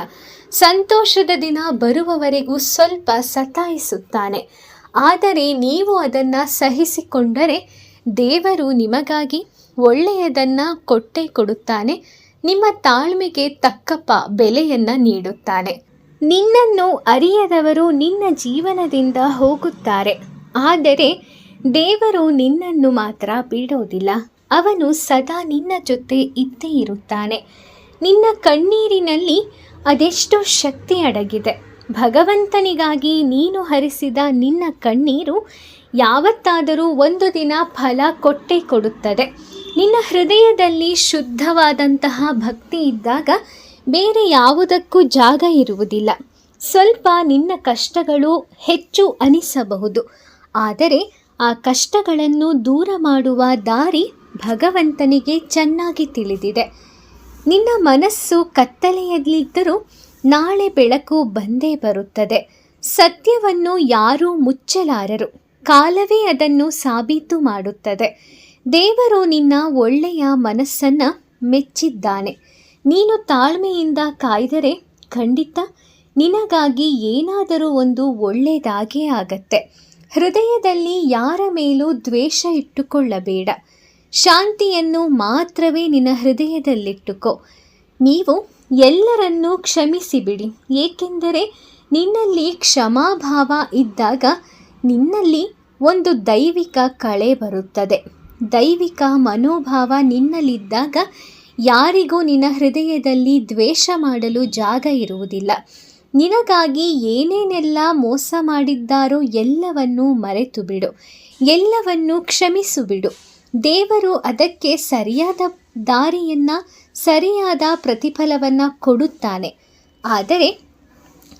ಸಂತೋಷದ ದಿನ ಬರುವವರೆಗೂ ಸ್ವಲ್ಪ ಸತಾಯಿಸುತ್ತಾನೆ. ಆದರೆ ನೀವು ಅದನ್ನು ಸಹಿಸಿಕೊಂಡರೆ ದೇವರು ನಿಮಗಾಗಿ ಒಳ್ಳೆಯದನ್ನು ಕೊಟ್ಟೇ ಕೊಡುತ್ತಾನೆ. ನಿಮ್ಮ ತಾಳ್ಮೆಗೆ ತಕ್ಕ ಬೆಲೆಯನ್ನು ನೀಡುತ್ತಾನೆ. ನಿನ್ನನ್ನು ಅರಿಯದವರು ನಿನ್ನ ಜೀವನದಿಂದ ಹೋಗುತ್ತಾರೆ. ಆದರೆ ದೇವರು ನಿನ್ನನ್ನು ಮಾತ್ರ ಬಿಡೋದಿಲ್ಲ. ಅವನು ಸದಾ ನಿನ್ನ ಜೊತೆ ಇದ್ದೇ ಇರುತ್ತಾನೆ. ನಿನ್ನ ಕಣ್ಣೀರಿನಲ್ಲಿ ಅದೆಷ್ಟೋ ಶಕ್ತಿ ಅಡಗಿದೆ. ಭಗವಂತನಿಗಾಗಿ ನೀನು ಹರಿಸಿದ ನಿನ್ನ ಕಣ್ಣೀರು ಯಾವತ್ತಾದರೂ ಒಂದು ದಿನ ಫಲ ಕೊಟ್ಟೇ ಕೊಡುತ್ತದೆ. ನಿನ್ನ ಹೃದಯದಲ್ಲಿ ಶುದ್ಧವಾದಂತಹ ಭಕ್ತಿ ಇದ್ದಾಗ ಬೇರೆ ಯಾವುದಕ್ಕೂ ಜಾಗ ಇರುವುದಿಲ್ಲ. ಸ್ವಲ್ಪ ನಿನ್ನ ಕಷ್ಟಗಳು ಹೆಚ್ಚು ಅನಿಸಬಹುದು, ಆದರೆ ಆ ಕಷ್ಟಗಳನ್ನು ದೂರ ಮಾಡುವ ದಾರಿ ಭಗವಂತನಿಗೆ ಚೆನ್ನಾಗಿ ತಿಳಿದಿದೆ. ನಿನ್ನ ಮನಸ್ಸು ಕತ್ತಲೆಯಲ್ಲಿದ್ದರೂ ನಾಳೆ ಬೆಳಕು ಬಂದೇ ಬರುತ್ತದೆ. ಸತ್ಯವನ್ನು ಯಾರೂ ಮುಚ್ಚಲಾರರು. ಕಾಲವೇ ಅದನ್ನು ಸಾಬೀತು ಮಾಡುತ್ತದೆ. ದೇವರು ನಿನ್ನ ಒಳ್ಳೆಯ ಮನಸ್ಸನ್ನು ಮೆಚ್ಚಿದ್ದಾನೆ. ನೀನು ತಾಳ್ಮೆಯಿಂದ ಕಾಯ್ದರೆ ಖಂಡಿತ ನಿನಗಾಗಿ ಏನಾದರೂ ಒಂದು ಒಳ್ಳೆಯದಾಗೇ ಆಗತ್ತೆ. ಹೃದಯದಲ್ಲಿ ಯಾರ ಮೇಲೂ ದ್ವೇಷ ಇಟ್ಟುಕೊಳ್ಳಬೇಡ. ಶಾಂತಿಯನ್ನು ಮಾತ್ರವೇ ನಿನ್ನ ಹೃದಯದಲ್ಲಿಟ್ಟುಕೋ. ನೀವು ಎಲ್ಲರನ್ನೂ ಕ್ಷಮಿಸಿಬಿಡಿ. ಏಕೆಂದರೆ ನಿನ್ನಲ್ಲಿ ಕ್ಷಮಾಭಾವ ಇದ್ದಾಗ ನಿನ್ನಲ್ಲಿ ಒಂದು ದೈವಿಕ ಕಳೆ ಬರುತ್ತದೆ. ದೈವಿಕ ಮನೋಭಾವ ನಿನ್ನಲ್ಲಿದ್ದಾಗ ಯಾರಿಗೂ ನಿನ್ನ ಹೃದಯದಲ್ಲಿ ದ್ವೇಷ ಮಾಡಲು ಜಾಗ ಇರುವುದಿಲ್ಲ. ನಿನಗಾಗಿ ಏನೇನೆಲ್ಲ ಮೋಸ ಮಾಡಿದ್ದಾರೋ ಎಲ್ಲವನ್ನೂ ಮರೆತು ಬಿಡು. ಎಲ್ಲವನ್ನೂ ಕ್ಷಮಿಸಿಬಿಡು. ದೇವರು ಅದಕ್ಕೆ ಸರಿಯಾದ ದಾರಿಯನ್ನು, ಸರಿಯಾದ ಪ್ರತಿಫಲವನ್ನು ಕೊಡುತ್ತಾನೆ. ಆದರೆ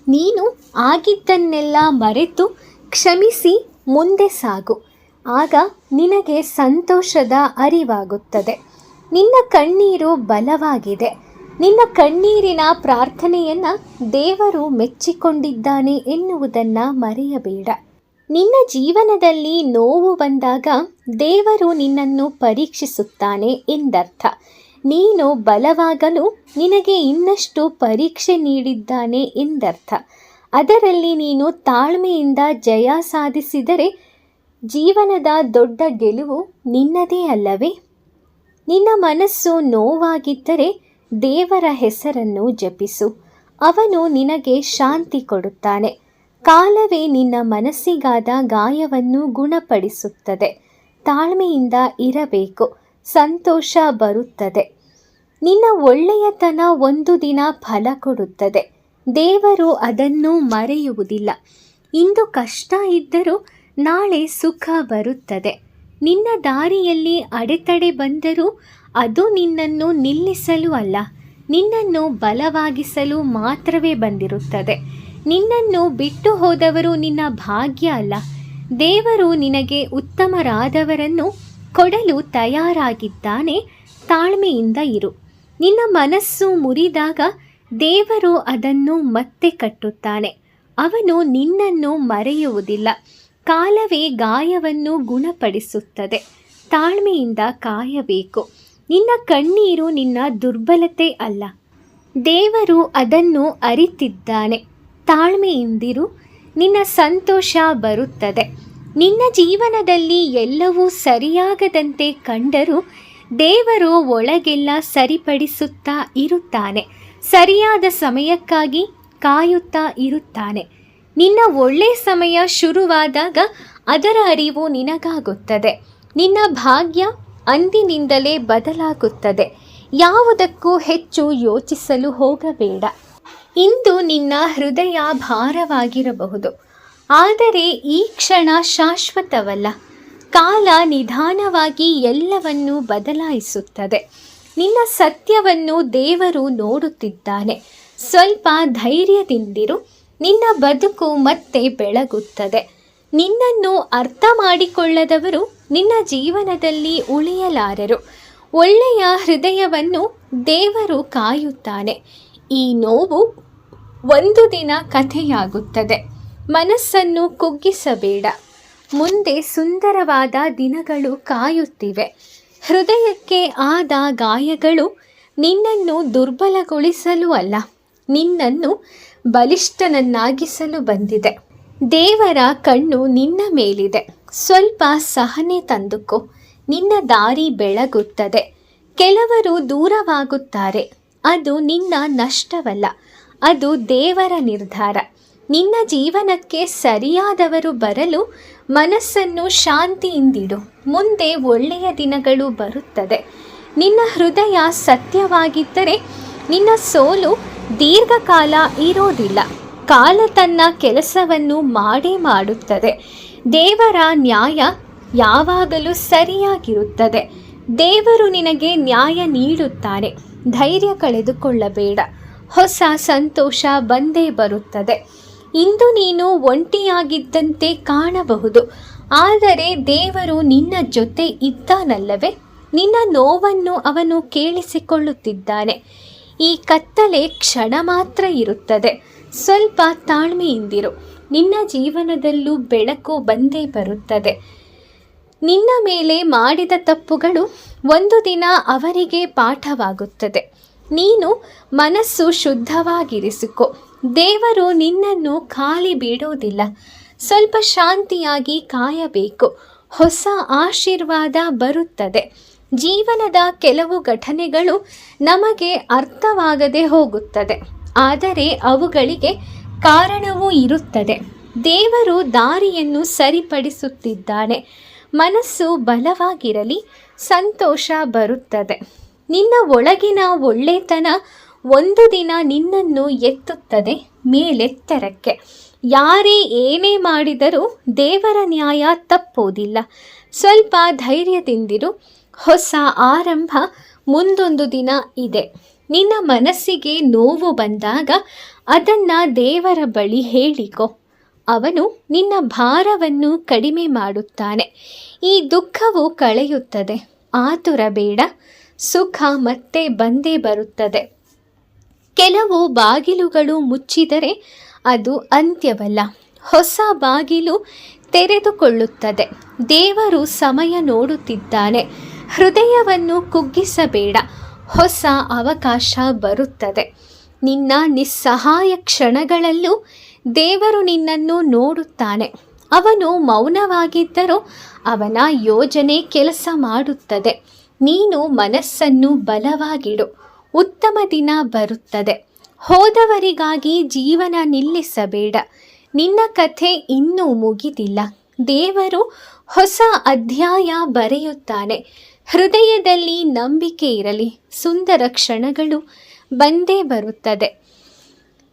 ನೀನು ಆಗಿದ್ದನ್ನೆಲ್ಲ ಮರೆತು ಕ್ಷಮಿಸಿ ಮುಂದೆ ಸಾಗು. ಆಗ ನಿನಗೆ ಸಂತೋಷದ ಅರಿವಾಗುತ್ತದೆ. ನಿನ್ನ ಕಣ್ಣೀರು ಬಲವಾಗಿದೆ. ನಿನ್ನ ಕಣ್ಣೀರಿನ ಪ್ರಾರ್ಥನೆಯನ್ನು ದೇವರು ಮೆಚ್ಚಿಕೊಂಡಿದ್ದಾನೆ ಎನ್ನುವುದನ್ನು ಮರೆಯಬೇಡ. ನಿನ್ನ ಜೀವನದಲ್ಲಿ ನೋವು ಬಂದಾಗ ದೇವರು ನಿನ್ನನ್ನು ಪರೀಕ್ಷಿಸುತ್ತಾನೆ ಎಂದರ್ಥ. ನೀನು ಬಲವಾಗಲು ನಿನಗೆ ಇನ್ನಷ್ಟು ಪರೀಕ್ಷೆ ನೀಡಿದ್ದಾನೆ ಎಂದರ್ಥ. ಅದರಲ್ಲಿ ನೀನು ತಾಳ್ಮೆಯಿಂದ ಜಯ ಸಾಧಿಸಿದರೆ ಜೀವನದ ದೊಡ್ಡ ಗೆಲುವು ನಿನ್ನದೇ ಅಲ್ಲವೇ? ನಿನ್ನ ಮನಸ್ಸು ನೋವಾಗಿದ್ದರೆ ದೇವರ ಹೆಸರನ್ನು ಜಪಿಸು. ಅವನು ನಿನಗೆ ಶಾಂತಿ ಕೊಡುತ್ತಾನೆ. ಕಾಲವೇ ನಿನ್ನ ಮನಸ್ಸಿಗಾದ ಗಾಯವನ್ನು ಗುಣಪಡಿಸುತ್ತದೆ. ತಾಳ್ಮೆಯಿಂದ ಇರಬೇಕು. ಸಂತೋಷ ಬರುತ್ತದೆ. ನಿನ್ನ ಒಳ್ಳೆಯತನ ಒಂದು ದಿನ ಫಲ ಕೊಡುತ್ತದೆ. ದೇವರು ಅದನ್ನು ಮರೆಯುವುದಿಲ್ಲ. ಇಂದು ಕಷ್ಟ ಇದ್ದರೂ ನಾಳೆ ಸುಖ ಬರುತ್ತದೆ. ನಿನ್ನ ದಾರಿಯಲ್ಲಿ ಅಡೆತಡೆ ಬಂದರೂ ಅದು ನಿನ್ನನ್ನು ನಿಲ್ಲಿಸಲು ಅಲ್ಲ, ನಿನ್ನನ್ನು ಬಲವಾಗಿಸಲು ಮಾತ್ರವೇ ಬಂದಿರುತ್ತದೆ. ನಿನ್ನನ್ನು ಬಿಟ್ಟು ಹೋದವರು ನಿನ್ನ ಭಾಗ್ಯ ಅಲ್ಲ. ದೇವರು ನಿನಗೆ ಉತ್ತಮರಾದವರನ್ನು ಕೊಡಲು ತಯಾರಾಗಿದ್ದಾನೆ. ತಾಳ್ಮೆಯಿಂದ ಇರು. ನಿನ್ನ ಮನಸ್ಸು ಮುರಿದಾಗ ದೇವರು ಅದನ್ನು ಮತ್ತೆ ಕಟ್ಟುತ್ತಾನೆ. ಅವನು ನಿನ್ನನ್ನು ಮರೆಯುವುದಿಲ್ಲ. ಕಾಲವೇ ಗಾಯವನ್ನು ಗುಣಪಡಿಸುತ್ತದೆ. ತಾಳ್ಮೆಯಿಂದ ಕಾಯಬೇಕು. ನಿನ್ನ ಕಣ್ಣೀರು ನಿನ್ನ ದುರ್ಬಲತೆ ಅಲ್ಲ, ದೇವರು ಅದನ್ನು ಅರಿತಿದ್ದಾನೆ. ತಾಳ್ಮೆಯಿಂದಿರು, ನಿನ್ನ ಸಂತೋಷ ಬರುತ್ತದೆ. ನಿನ್ನ ಜೀವನದಲ್ಲಿ ಎಲ್ಲವೂ ಸರಿಯಾಗದಂತೆ ಕಂಡರೂ ದೇವರು ಒಳಗೆಲ್ಲ ಸರಿಪಡಿಸುತ್ತಾ ಇರುತ್ತಾನೆ. ಸರಿಯಾದ ಸಮಯಕ್ಕಾಗಿ ಕಾಯುತ್ತಾ ಇರುತ್ತಾನೆ. ನಿನ್ನ ಒಳ್ಳೆ ಸಮಯ ಶುರುವಾದಾಗ ಅದರ ಅರಿವು ನಿನಗಾಗುತ್ತದೆ. ನಿನ್ನ ಭಾಗ್ಯ ಅಂದಿನಿಂದಲೇ ಬದಲಾಗುತ್ತದೆ. ಯಾವುದಕ್ಕೂ ಹೆಚ್ಚು ಯೋಚಿಸಲು ಹೋಗಬೇಡ. ಇಂದು ನಿನ್ನ ಹೃದಯ ಭಾರವಾಗಿರಬಹುದು, ಆದರೆ ಈ ಕ್ಷಣ ಶಾಶ್ವತವಲ್ಲ. ಕಾಲ ನಿಧಾನವಾಗಿ ಎಲ್ಲವನ್ನೂ ಬದಲಾಯಿಸುತ್ತದೆ. ನಿನ್ನ ಸತ್ಯವನ್ನು ದೇವರು ನೋಡುತ್ತಿದ್ದಾನೆ. ಸ್ವಲ್ಪ ಧೈರ್ಯದಿಂದಿರು, ನಿನ್ನ ಬದುಕು ಮತ್ತೆ ಬೆಳಗುತ್ತದೆ. ನಿನ್ನನ್ನು ಅರ್ಥ ಮಾಡಿಕೊಳ್ಳದವರು ನಿನ್ನ ಜೀವನದಲ್ಲಿ ಉಳಿಯಲಾರರು. ಒಳ್ಳೆಯ ಹೃದಯವನ್ನು ದೇವರು ಕಾಯುತ್ತಾನೆ. ಈ ನೋವು ಒಂದು ದಿನ ಕಥೆಯಾಗುತ್ತದೆ. ಮನಸ್ಸನ್ನು ಕುಗ್ಗಿಸಬೇಡ. ಮುಂದೆ ಸುಂದರವಾದ ದಿನಗಳು ಕಾಯುತ್ತಿವೆ. ಹೃದಯಕ್ಕೆ ಆದ ಗಾಯಗಳು ನಿನ್ನನ್ನು ದುರ್ಬಲಗೊಳಿಸಲು ಅಲ್ಲ, ನಿನ್ನನ್ನು ಬಲಿಷ್ಠನನ್ನಾಗಿಸಲು ಬಂದಿದೆ. ದೇವರ ಕಣ್ಣು ನಿನ್ನ ಮೇಲಿದೆ. ಸ್ವಲ್ಪ ಸಹನೆ ತಂದುಕೋ, ನಿನ್ನ ದಾರಿ ಬೆಳಗುತ್ತದೆ. ಕೆಲವರು ದೂರವಾಗುತ್ತಾರೆ, ಅದು ನಿನ್ನ ನಷ್ಟವಲ್ಲ, ಅದು ದೇವರ ನಿರ್ಧಾರ. ನಿನ್ನ ಜೀವನಕ್ಕೆ ಸರಿಯಾದವರು ಬರಲು ಮನಸ್ಸನ್ನು ಶಾಂತಿಯಿಂದಿಡು. ಮುಂದೆ ಒಳ್ಳೆಯ ದಿನಗಳು ಬರುತ್ತದೆ. ನಿನ್ನ ಹೃದಯ ಸತ್ಯವಾಗಿದ್ದರೆ ನಿನ್ನ ಸೋಲು ದೀರ್ಘಕಾಲ ಇರೋದಿಲ್ಲ. ಕಾಲ ತನ್ನ ಕೆಲಸವನ್ನು ಮಾಡೇ ಮಾಡುತ್ತದೆ. ದೇವರ ನ್ಯಾಯ ಯಾವಾಗಲೂ ಸರಿಯಾಗಿರುತ್ತದೆ. ದೇವರು ನಿನಗೆ ನ್ಯಾಯ ನೀಡುತ್ತಾನೆ. ಧೈರ್ಯ ಕಳೆದುಕೊಳ್ಳಬೇಡ. ಹೊಸ ಸಂತೋಷ ಬಂದೇ ಬರುತ್ತದೆ. ಇಂದು ನೀನು ಒಂಟಿಯಾಗಿದ್ದಂತೆ ಕಾಣಬಹುದು, ಆದರೆ ದೇವರು ನಿನ್ನ ಜೊತೆ ಇದ್ದಾನಲ್ಲವೇ? ನಿನ್ನ ನೋವನ್ನು ಅವನು ಕೇಳಿಸಿಕೊಳ್ಳುತ್ತಿದ್ದಾನೆ. ಈ ಕತ್ತಲೆ ಕ್ಷಣ ಮಾತ್ರ ಇರುತ್ತದೆ. ಸ್ವಲ್ಪ ತಾಳ್ಮೆಯಿಂದಿರು. ನಿನ್ನ ಜೀವನದಲ್ಲೂ ಬೆಳಕು ಬಂದೇ ಬರುತ್ತದೆ. ನಿನ್ನ ಮೇಲೆ ಮಾಡಿದ ತಪ್ಪುಗಳು ಒಂದು ದಿನ ಅವರಿಗೆ ಪಾಠವಾಗುತ್ತದೆ. ನೀನು ಮನಸ್ಸು ಶುದ್ಧವಾಗಿರಿಸಿಕೊ. ದೇವರು ನಿನ್ನನ್ನು ಖಾಲಿ ಬಿಡೋದಿಲ್ಲ. ಸ್ವಲ್ಪ ಶಾಂತಿಯಾಗಿ ಕಾಯಬೇಕು. ಹೊಸ ಆಶೀರ್ವಾದ ಬರುತ್ತದೆ. ಜೀವನದ ಕೆಲವು ಘಟನೆಗಳು ನಮಗೆ ಅರ್ಥವಾಗದೆ ಹೋಗುತ್ತದೆ, ಆದರೆ ಅವುಗಳಿಗೆ ಕಾರಣವೂ ಇರುತ್ತದೆ. ದೇವರು ದಾರಿಯನ್ನು ಸರಿಪಡಿಸುತ್ತಿದ್ದಾನೆ. ಮನಸ್ಸು ಬಲವಾಗಿರಲಿ, ಸಂತೋಷ ಬರುತ್ತದೆ. ನಿನ್ನ ಒಳಗಿನ ಒಳ್ಳೆತನ ಒಂದು ದಿನ ನಿನ್ನನ್ನು ಎತ್ತುತ್ತದೆ ಮೇಲೆತ್ತರಕ್ಕೆ. ಯಾರೇ ಏನೇ ಮಾಡಿದರೂ ದೇವರ ನ್ಯಾಯ ತಪ್ಪೋದಿಲ್ಲ. ಸ್ವಲ್ಪ ಧೈರ್ಯದಿಂದಿರು. ಹೊಸ ಆರಂಭ ಮುಂದೊಂದು ದಿನ ಇದೆ. ನಿನ್ನ ಮನಸ್ಸಿಗೆ ನೋವು ಬಂದಾಗ ಅದನ್ನು ದೇವರ ಬಳಿ ಹೇಳಿಕೊ. ಅವನು ನಿನ್ನ ಭಾರವನ್ನು ಕಡಿಮೆ ಮಾಡುತ್ತಾನೆ. ಈ ದುಃಖವು ಕಳೆಯುತ್ತದೆ. ಆತುರ ಬೇಡ, ಸುಖ ಮತ್ತೆ ಬಂದೇ ಬರುತ್ತದೆ. ಕೆಲವು ಬಾಗಿಲುಗಳು ಮುಚ್ಚಿದರೆ ಅದು ಅಂತ್ಯವಲ್ಲ, ಹೊಸ ಬಾಗಿಲು ತೆರೆದುಕೊಳ್ಳುತ್ತದೆ. ದೇವರು ಸಮಯ ನೋಡುತ್ತಿದ್ದಾನೆ. ಹೃದಯವನ್ನು ಕುಗ್ಗಿಸಬೇಡ, ಹೊಸ ಅವಕಾಶ ಬರುತ್ತದೆ. ನಿನ್ನ ನಿಸ್ಸಹಾಯ ಕ್ಷಣಗಳಲ್ಲೂ ದೇವರು ನಿನ್ನನ್ನು ನೋಡುತ್ತಾನೆ. ಅವನು ಮೌನವಾಗಿದ್ದರೂ ಅವನ ಯೋಜನೆ ಕೆಲಸ ಮಾಡುತ್ತದೆ. ನೀನು ಮನಸ್ಸನ್ನು ಬಲವಾಗಿಡು. ಉತ್ತಮ ದಿನ ಬರುತ್ತದೆ. ಹೋದವರಿಗಾಗಿ ಜೀವನ ನಿಲ್ಲಿಸಬೇಡ. ನಿನ್ನ ಕಥೆ ಇನ್ನೂ ಮುಗಿದಿಲ್ಲ. ದೇವರು ಹೊಸ ಅಧ್ಯಾಯ ಬರೆಯುತ್ತಾನೆ. ಹೃದಯದಲ್ಲಿ ನಂಬಿಕೆ ಇರಲಿ. ಸುಂದರ ಕ್ಷಣಗಳು ಬಂದೇ ಬರುತ್ತದೆ.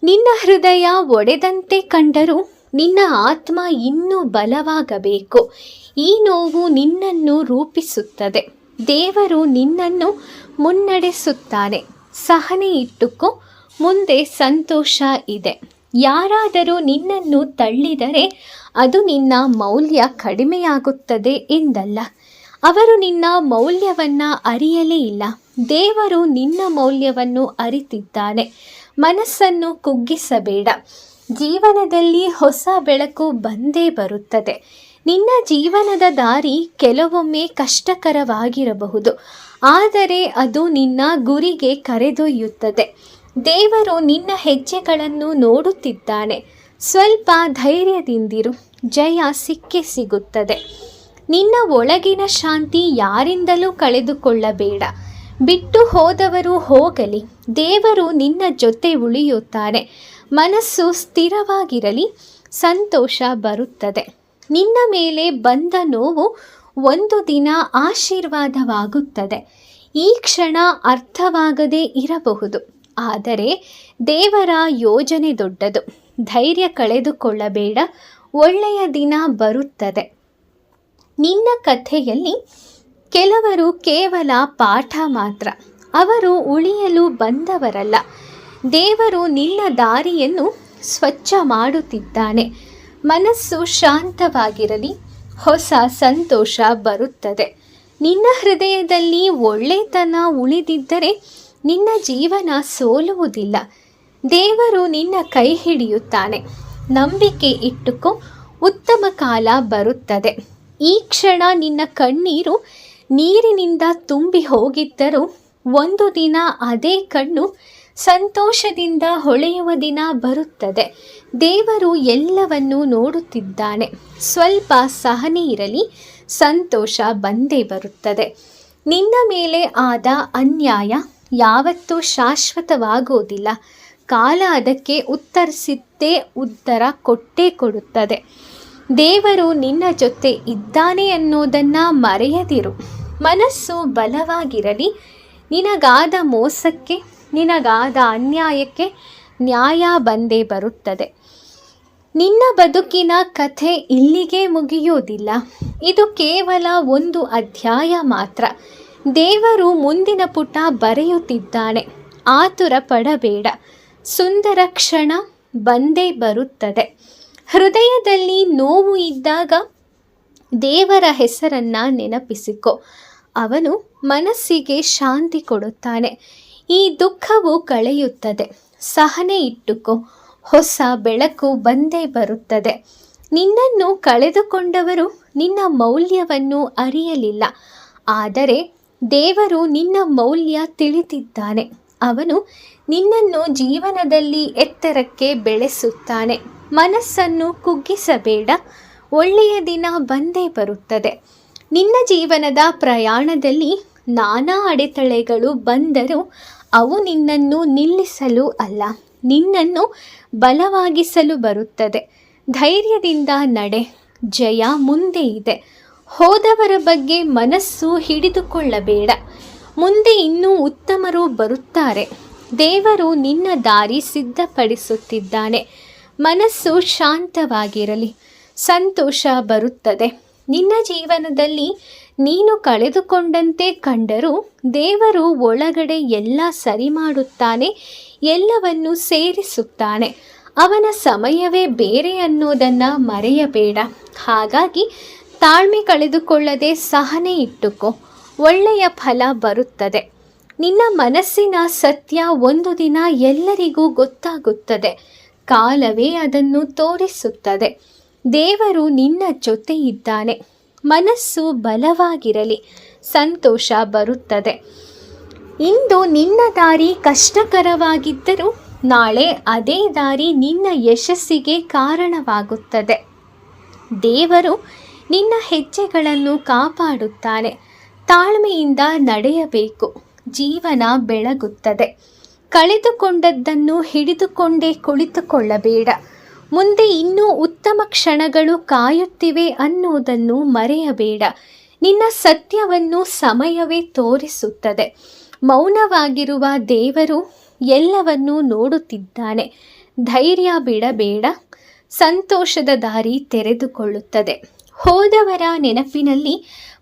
ನಿನ್ನ ಹೃದಯ ಒಡೆದಂತೆ ಕಂಡರೂ ನಿನ್ನ ಆತ್ಮ ಇನ್ನೂ ಬಲವಾಗಬೇಕು. ಈ ನೋವು ನಿನ್ನನ್ನು ರೂಪಿಸುತ್ತದೆ. ದೇವರು ನಿನ್ನನ್ನು ಮುನ್ನಡೆಸುತ್ತಾನೆ. ಸಹನೆ ಇಟ್ಟುಕೋ, ಮುಂದೆ ಸಂತೋಷ ಇದೆ. ಯಾರಾದರೂ ನಿನ್ನನ್ನು ತಳ್ಳಿದರೆ ಅದು ನಿನ್ನ ಮೌಲ್ಯ ಕಡಿಮೆಯಾಗುತ್ತದೆ ಎಂದಲ್ಲ. ಅವರು ನಿನ್ನ ಮೌಲ್ಯವನ್ನು ಅರಿಯಲೇ ಇಲ್ಲ. ದೇವರು ನಿನ್ನ ಮೌಲ್ಯವನ್ನು ಅರಿತಿದ್ದಾನೆ. ಮನಸ್ಸನ್ನು ಕುಗ್ಗಿಸಬೇಡ. ಜೀವನದಲ್ಲಿ ಹೊಸ ಬೆಳಕು ಬಂದೇ ಬರುತ್ತದೆ. ನಿನ್ನ ಜೀವನದ ದಾರಿ ಕೆಲವೊಮ್ಮೆ ಕಷ್ಟಕರವಾಗಿರಬಹುದು, ಆದರೆ ಅದು ನಿನ್ನ ಗುರಿಗೆ ಕರೆದೊಯ್ಯುತ್ತದೆ. ದೇವರು ನಿನ್ನ ಹೆಜ್ಜೆಗಳನ್ನು ನೋಡುತ್ತಿದ್ದಾನೆ. ಸ್ವಲ್ಪ ಧೈರ್ಯದಿಂದಿರು, ಜಯ ಸಿಕ್ಕೇ ಸಿಗುತ್ತದೆ. ನಿನ್ನ ಒಳಗಿನ ಶಾಂತಿ ಯಾರಿಂದಲೂ ಕಳೆದುಕೊಳ್ಳಬೇಡ. ಬಿಟ್ಟು ಹೋದವರು ಹೋಗಲಿ, ದೇವರು ನಿನ್ನ ಜೊತೆ ಉಳಿಯುತ್ತಾನೆ. ಮನಸ್ಸು ಸ್ಥಿರವಾಗಿರಲಿ, ಸಂತೋಷ ಬರುತ್ತದೆ. ನಿನ್ನ ಮೇಲೆ ಬಂದ ನೋವು ಒಂದು ದಿನ ಆಶೀರ್ವಾದವಾಗುತ್ತದೆ. ಈ ಕ್ಷಣ ಅರ್ಥವಾಗದೇ ಇರಬಹುದು, ಆದರೆ ದೇವರ ಯೋಜನೆ ದೊಡ್ಡದು. ಧೈರ್ಯ ಕಳೆದುಕೊಳ್ಳಬೇಡ, ಒಳ್ಳೆಯ ದಿನ ಬರುತ್ತದೆ. ನಿನ್ನ ಕಥೆಯಲ್ಲಿ ಕೆಲವರು ಕೇವಲ ಪಾಠ ಮಾತ್ರ, ಅವರು ಉಳಿಯಲು ಬಂದವರಲ್ಲ. ದೇವರು ನಿನ್ನ ದಾರಿಯನ್ನು ಸ್ವಚ್ಛ ಮಾಡುತ್ತಿದ್ದಾನೆ. ಮನಸ್ಸು ಶಾಂತವಾಗಿರಲಿ, ಹೊಸ ಸಂತೋಷ ಬರುತ್ತದೆ. ನಿನ್ನ ಹೃದಯದಲ್ಲಿ ಒಳ್ಳೆತನ ಉಳಿದಿದ್ದರೆ ನಿನ್ನ ಜೀವನ ಸೋಲುವುದಿಲ್ಲ. ದೇವರು ನಿನ್ನ ಕೈ ಹಿಡಿಯುತ್ತಾನೆ. ನಂಬಿಕೆ ಇಟ್ಟುಕೋ, ಉತ್ತಮ ಕಾಲ ಬರುತ್ತದೆ. ಈ ಕ್ಷಣ ನಿನ್ನ ಕಣ್ಣೀರು ನೀರಿನಿಂದ ತುಂಬಿ ಹೋಗಿದ್ದರೂ ಒಂದು ದಿನ ಅದೇ ಕಣ್ಣು ಸಂತೋಷದಿಂದ ಹೊಳೆಯುವ ದಿನ ಬರುತ್ತದೆ. ದೇವರು ಎಲ್ಲವನ್ನೂ ನೋಡುತ್ತಿದ್ದಾನೆ. ಸ್ವಲ್ಪ ಸಹನೆ ಇರಲಿ, ಸಂತೋಷ ಬಂದೇ ಬರುತ್ತದೆ. ನಿನ್ನ ಮೇಲೆ ಆದ ಅನ್ಯಾಯ ಯಾವತ್ತೂ ಶಾಶ್ವತವಾಗುವುದಿಲ್ಲ. ಕಾಲ ಅದಕ್ಕೆ ಉತ್ತರ ಕೊಟ್ಟೇ ಕೊಡುತ್ತದೆ. ದೇವರು ನಿನ್ನ ಜೊತೆ ಇದ್ದಾನೆ ಅನ್ನೋದನ್ನು ಮರೆಯದಿರು. ಮನಸ್ಸು ಬಲವಾಗಿರಲಿ. ನಿನಗಾದ ಮೋಸಕ್ಕೆ, ನಿನಗಾದ ಅನ್ಯಾಯಕ್ಕೆ ನ್ಯಾಯ ಬಂದೇ ಬರುತ್ತದೆ. ನಿನ್ನ ಬದುಕಿನ ಕಥೆ ಇಲ್ಲಿಗೆ ಮುಗಿಯುವುದಿಲ್ಲ. ಇದು ಕೇವಲ ಒಂದು ಅಧ್ಯಾಯ ಮಾತ್ರ. ದೇವರು ಮುಂದಿನ ಪುಟ ಬರೆಯುತ್ತಿದ್ದಾನೆ. ಆತುರ ಪಡಬೇಡ, ಸುಂದರ ಕ್ಷಣ ಬಂದೇ ಬರುತ್ತದೆ. ಹೃದಯದಲ್ಲಿ ನೋವು ಇದ್ದಾಗ ದೇವರ ಹೆಸರನ್ನು ನೆನಪಿಸಿಕೊ. ಅವನು ಮನಸ್ಸಿಗೆ ಶಾಂತಿ ಕೊಡುತ್ತಾನೆ. ಈ ದುಃಖವು ಕಳೆಯುತ್ತದೆ. ಸಹನೆ ಇಟ್ಟುಕೋ, ಹೊಸ ಬೆಳಕು ಬಂದೇ ಬರುತ್ತದೆ. ನಿನ್ನನ್ನು ಕಳೆದುಕೊಂಡವರು ನಿನ್ನ ಮೌಲ್ಯವನ್ನು ಅರಿಯಲಿಲ್ಲ, ಆದರೆ ದೇವರು ನಿನ್ನ ಮೌಲ್ಯ ತಿಳಿದಿದ್ದಾನೆ. ಅವನು ನಿನ್ನನ್ನು ಜೀವನದಲ್ಲಿ ಎತ್ತರಕ್ಕೆ ಬೆಳೆಸುತ್ತಾನೆ. ಮನಸ್ಸನ್ನು ಕುಗ್ಗಿಸಬೇಡ, ಒಳ್ಳೆಯ ದಿನ ಬಂದೇ ಬರುತ್ತದೆ. ನಿನ್ನ ಜೀವನದ ಪ್ರಯಾಣದಲ್ಲಿ ನಾನಾ ಅಡೆತಡೆಗಳು ಬಂದರೂ ಅವು ನಿನ್ನನ್ನು ನಿಲ್ಲಿಸಲು ಅಲ್ಲ, ನಿನ್ನನ್ನು ಬಲವಾಗಿಸಲು ಬರುತ್ತದೆ. ಧೈರ್ಯದಿಂದ ನಡೆ, ಜಯ ಮುಂದೆ ಇದೆ. ಹೋದವರ ಬಗ್ಗೆ ಮನಸ್ಸು ಹಿಡಿದುಕೊಳ್ಳಬೇಡ. ಮುಂದೆ ಇನ್ನೂ ಉತ್ತಮರು ಬರುತ್ತಾರೆ. ದೇವರು ನಿನ್ನ ದಾರಿ ಸಿದ್ಧಪಡಿಸುತ್ತಿದ್ದಾನೆ. ಮನಸ್ಸು ಶಾಂತವಾಗಿರಲಿ, ಸಂತೋಷ ಬರುತ್ತದೆ. ನಿನ್ನ ಜೀವನದಲ್ಲಿ ನೀನು ಕಳೆದುಕೊಂಡಂತೆ ಕಂಡರೂ ದೇವರು ಒಳಗಡೆ ಎಲ್ಲ ಸರಿ ಮಾಡುತ್ತಾನೆ, ಎಲ್ಲವನ್ನು ಸೇರಿಸುತ್ತಾನೆ. ಅವನ ಸಮಯವೇ ಬೇರೆ ಅನ್ನೋದನ್ನು ಮರೆಯಬೇಡ. ಹಾಗಾಗಿ ತಾಳ್ಮೆ ಕಳೆದುಕೊಳ್ಳದೆ ಸಹನೆ ಇಟ್ಟುಕೋ, ಒಳ್ಳೆಯ ಫಲ ಬರುತ್ತದೆ. ನಿನ್ನ ಮನಸ್ಸಿನ ಸತ್ಯ ಒಂದು ದಿನ ಎಲ್ಲರಿಗೂ ಗೊತ್ತಾಗುತ್ತದೆ. ಕಾಲವೇ ಅದನ್ನು ತೋರಿಸುತ್ತದೆ. ದೇವರು ನಿನ್ನ ಜೊತೆ ಇದ್ದಾನೆ. ಮನಸ್ಸು ಬಲವಾಗಿರಲಿ, ಸಂತೋಷ ಬರುತ್ತದೆ. ಇಂದು ನಿನ್ನ ದಾರಿ ಕಷ್ಟಕರವಾಗಿದ್ದರೂ ನಾಳೆ ಅದೇ ದಾರಿ ನಿನ್ನ ಯಶಸ್ಸಿಗೆ ಕಾರಣವಾಗುತ್ತದೆ. ದೇವರು ನಿನ್ನ ಹೆಜ್ಜೆಗಳನ್ನು ಕಾಪಾಡುತ್ತಾನೆ. ತಾಳ್ಮೆಯಿಂದ ನಡೆಯಬೇಕು, ಜೀವನ ಬೆಳಗುತ್ತದೆ. ಕಳೆದುಕೊಂಡದ್ದನ್ನು ಹಿಡಿದುಕೊಂಡೇ ಕುಳಿತುಕೊಳ್ಳಬೇಡ. ಮುಂದೆ ಇನ್ನೂ ಉತ್ತಮ ಕ್ಷಣಗಳು ಕಾಯುತ್ತಿವೆ ಅನ್ನೋದನ್ನು ಮರೆಯಬೇಡ. ನಿನ್ನ ಸತ್ಯವನ್ನು ಸಮಯವೇ ತೋರಿಸುತ್ತದೆ. ಮೌನವಾಗಿರುವ ದೇವರು ಎಲ್ಲವನ್ನೂ ನೋಡುತ್ತಿದ್ದಾನೆ. ಧೈರ್ಯ ಬಿಡಬೇಡ, ಸಂತೋಷದ ದಾರಿ ತೆರೆದುಕೊಳ್ಳುತ್ತದೆ. ಹೋದವರ ನೆನಪಿನಲ್ಲಿ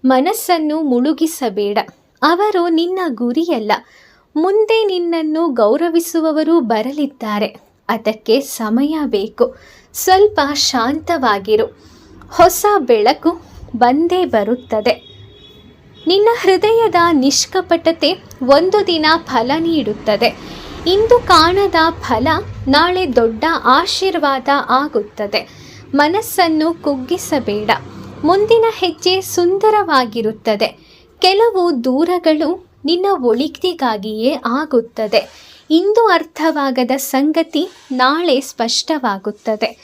ಮನಸ್ಸನ್ನು ಮುಳುಗಿಸಬೇಡ. ಅವರು ನಿನ್ನ ಗುರಿಯಲ್ಲ. ಮುಂದೆ ನಿನ್ನನ್ನು ಗೌರವಿಸುವವರು ಬರಲಿದ್ದಾರೆ. ಅದಕ್ಕೆ ಸಮಯ ಬೇಕು. ಸ್ವಲ್ಪ ಶಾಂತವಾಗಿರು, ಹೊಸ ಬೆಳಕು ಬಂದೇ ಬರುತ್ತದೆ. ನಿನ್ನ ಹೃದಯದ ನಿಷ್ಕಪಟತೆ ಒಂದು ದಿನ ಫಲ ನೀಡುತ್ತದೆ. ಇಂದು ಕಾಣದ ಫಲ ನಾಳೆ ದೊಡ್ಡ ಆಶೀರ್ವಾದ ಆಗುತ್ತದೆ. ಮನಸ್ಸನ್ನು ಕುಗ್ಗಿಸಬೇಡ, ಮುಂದಿನ ಹೆಜ್ಜೆ ಸುಂದರವಾಗಿರುತ್ತದೆ. ಕೆಲವು ದೂರಗಳು ನಿನ್ನ ಒಳಿತಿಗಾಗಿಯೇ ಆಗುತ್ತದೆ. ಇಂದು ಅರ್ಥವಾಗದ ಸಂಗತಿ ನಾಳೆ ಸ್ಪಷ್ಟವಾಗುತ್ತದೆ.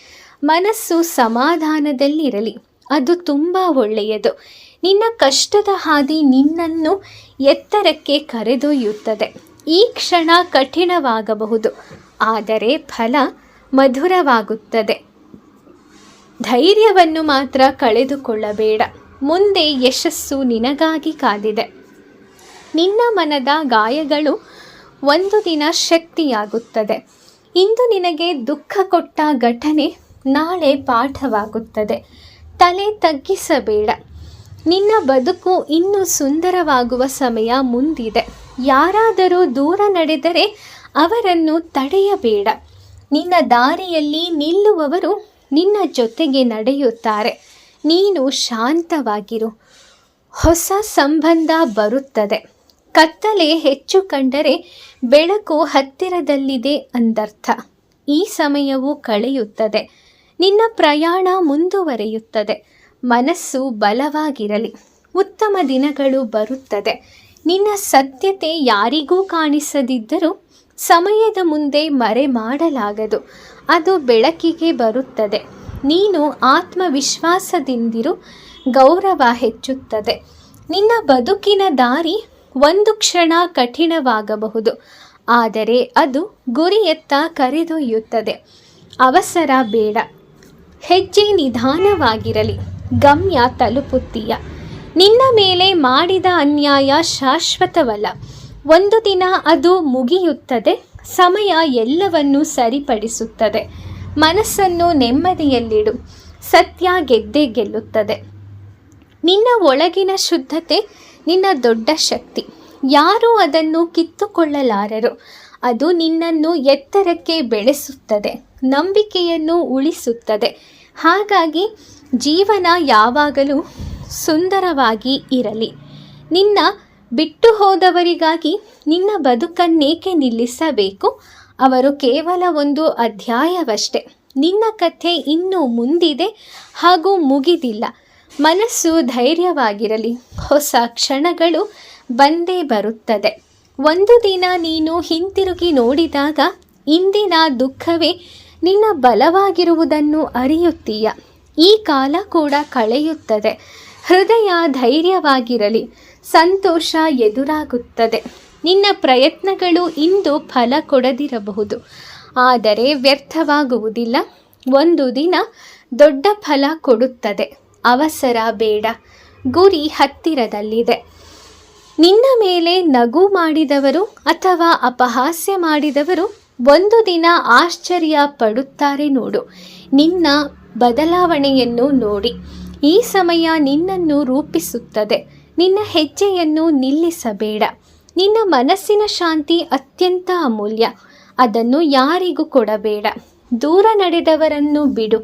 ಮನಸ್ಸು ಸಮಾಧಾನದಲ್ಲಿರಲಿ, ಅದು ತುಂಬ ಒಳ್ಳೆಯದು. ನಿನ್ನ ಕಷ್ಟದ ಹಾದಿ ನಿನ್ನನ್ನು ಎತ್ತರಕ್ಕೆ ಕರೆದೊಯ್ಯುತ್ತದೆ. ಈ ಕ್ಷಣ ಕಠಿಣವಾಗಬಹುದು, ಆದರೆ ಫಲ ಮಧುರವಾಗುತ್ತದೆ. ಧೈರ್ಯವನ್ನು ಮಾತ್ರ ಕಳೆದುಕೊಳ್ಳಬೇಡ. ಮುಂದೆ ಯಶಸ್ಸು ನಿನಗಾಗಿ ಕಾದಿದೆ. ನಿನ್ನ ಮನದ ಗಾಯಗಳು ಒಂದು ದಿನ ಶಕ್ತಿಯಾಗುತ್ತದೆ. ಇಂದು ನಿನಗೆ ದುಃಖ ಕೊಟ್ಟ ಘಟನೆ ನಾಳೆ ಪಾಠವಾಗುತ್ತದೆ. ತಲೆ ತಗ್ಗಿಸಬೇಡ. ನಿನ್ನ ಬದುಕು ಇನ್ನೂ ಸುಂದರವಾಗುವ ಸಮಯ ಮುಂದಿದೆ. ಯಾರಾದರೂ ದೂರ ನಡೆದರೆ ಅವರನ್ನು ತಡೆಯಬೇಡ. ನಿನ್ನ ದಾರಿಯಲ್ಲಿ ನಿಲ್ಲುವವರು ನಿನ್ನ ಜೊತೆಗೆ ನಡೆಯುತ್ತಾರೆ. ನೀನು ಶಾಂತವಾಗಿರು. ಹೊಸ ಸಂಬಂಧ ಬರುತ್ತದೆ. ಕತ್ತಲೆ ಹೆಚ್ಚು ಕಂಡರೆ ಬೆಳಕು ಹತ್ತಿರದಲ್ಲಿದೆ ಅಂದರ್ಥ. ಈ ಸಮಯವು ಕಳೆಯುತ್ತದೆ. ನಿನ್ನ ಪ್ರಯಾಣ ಮುಂದುವರಿಯುತ್ತದೆ. ಮನಸ್ಸು ಬಲವಾಗಿರಲಿ. ಉತ್ತಮ ದಿನಗಳು ಬರುತ್ತದೆ. ನಿನ್ನ ಸತ್ಯತೆ ಯಾರಿಗೂ ಕಾಣಿಸದಿದ್ದರೂ ಸಮಯದ ಮುಂದೆ ಮರೆ ಮಾಡಲಾಗದು. ಅದು ಬೆಳಕಿಗೆ ಬರುತ್ತದೆ. ನೀನು ಆತ್ಮವಿಶ್ವಾಸದಿಂದಿರು. ಗೌರವ ಹೆಚ್ಚುತ್ತದೆ. ನಿನ್ನ ಬದುಕಿನ ದಾರಿ ಒಂದು ಕ್ಷಣ ಕಠಿಣವಾಗಬಹುದು, ಆದರೆ ಅದು ಗುರಿಯತ್ತ ಕರೆದೊಯ್ಯುತ್ತದೆ. ಅವಸರ ಬೇಡ. ಹೆಜ್ಜೆ ನಿಧಾನವಾಗಿರಲಿ. ಗಮ್ಯ ತಲುಪುತ್ತೀಯ. ನಿನ್ನ ಮೇಲೆ ಮಾಡಿದ ಅನ್ಯಾಯ ಶಾಶ್ವತವಲ್ಲ. ಒಂದು ದಿನ ಅದು ಮುಗಿಯುತ್ತದೆ. ಸಮಯ ಎಲ್ಲವನ್ನೂ ಸರಿಪಡಿಸುತ್ತದೆ. ಮನಸ್ಸನ್ನು ನೆಮ್ಮದಿಯಲ್ಲಿಡು. ಸತ್ಯ ಗೆದ್ದೇ ಗೆಲ್ಲುತ್ತದೆ. ನಿನ್ನ ಒಳಗಿನ ಶುದ್ಧತೆ ನಿನ್ನ ದೊಡ್ಡ ಶಕ್ತಿ. ಯಾರೂ ಅದನ್ನು ಕಿತ್ತುಕೊಳ್ಳಲಾರರು. ಅದು ನಿನ್ನನ್ನು ಎತ್ತರಕ್ಕೆ ಬೆಳೆಸುತ್ತದೆ, ನಂಬಿಕೆಯನ್ನು ಉಳಿಸುತ್ತದೆ. ಹಾಗಾಗಿ ಜೀವನ ಯಾವಾಗಲೂ ಸುಂದರವಾಗಿ ಇರಲಿ. ನಿನ್ನ ಬಿಟ್ಟು ಹೋದವರಿಗಾಗಿ ನಿನ್ನ ಬದುಕನ್ನೇಕೆ ನಿಲ್ಲಿಸಬೇಕು? ಅವರು ಕೇವಲ ಒಂದು ಅಧ್ಯಾಯವಷ್ಟೇ. ನಿನ್ನ ಕಥೆ ಇನ್ನೂ ಮುಂದಿದೆ ಹಾಗೂ ಮುಗಿದಿಲ್ಲ. ಮನಸ್ಸು ಧೈರ್ಯವಾಗಿರಲಿ. ಹೊಸ ಕ್ಷಣಗಳು ಬಂದೇ ಬರುತ್ತದೆ. ಒಂದು ದಿನ ನೀನು ಹಿಂತಿರುಗಿ ನೋಡಿದಾಗ ಇಂದಿನ ದುಃಖವೇ ನಿನ್ನ ಬಲವಾಗಿರುವುದನ್ನು ಅರಿಯುತ್ತೀಯ. ಈ ಕಾಲ ಕೂಡ ಕಳೆಯುತ್ತದೆ. ಹೃದಯ ಧೈರ್ಯವಾಗಿರಲಿ. ಸಂತೋಷ ಎದುರಾಗುತ್ತದೆ. ನಿನ್ನ ಪ್ರಯತ್ನಗಳು ಇಂದು ಫಲ ಕೊಡದಿರಬಹುದು, ಆದರೆ ವ್ಯರ್ಥವಾಗುವುದಿಲ್ಲ. ಒಂದು ದಿನ ದೊಡ್ಡ ಫಲ ಕೊಡುತ್ತದೆ. ಅವಸರ ಬೇಡ. ಗುರಿ ಹತ್ತಿರದಲ್ಲಿದೆ. ನಿನ್ನ ಮೇಲೆ ನಗು ಮಾಡಿದವರು ಅಥವಾ ಅಪಹಾಸ್ಯ ಮಾಡಿದವರು ಒಂದು ದಿನ ಆಶ್ಚರ್ಯ ಪಡುತ್ತಾರೆ ನೋಡು. ನಿನ್ನ ಬದಲಾವಣೆಯನ್ನು ನೋಡಿ. ಈ ಸಮಯ ನಿನ್ನನ್ನು ರೂಪಿಸುತ್ತದೆ. ನಿನ್ನ ಹೆಜ್ಜೆಯನ್ನು ನಿಲ್ಲಿಸಬೇಡ. ನಿನ್ನ ಮನಸ್ಸಿನ ಶಾಂತಿ ಅತ್ಯಂತ ಅಮೂಲ್ಯ. ಅದನ್ನು ಯಾರಿಗೂ ಕೊಡಬೇಡ. ದೂರ ನಡೆದವರನ್ನು ಬಿಡು.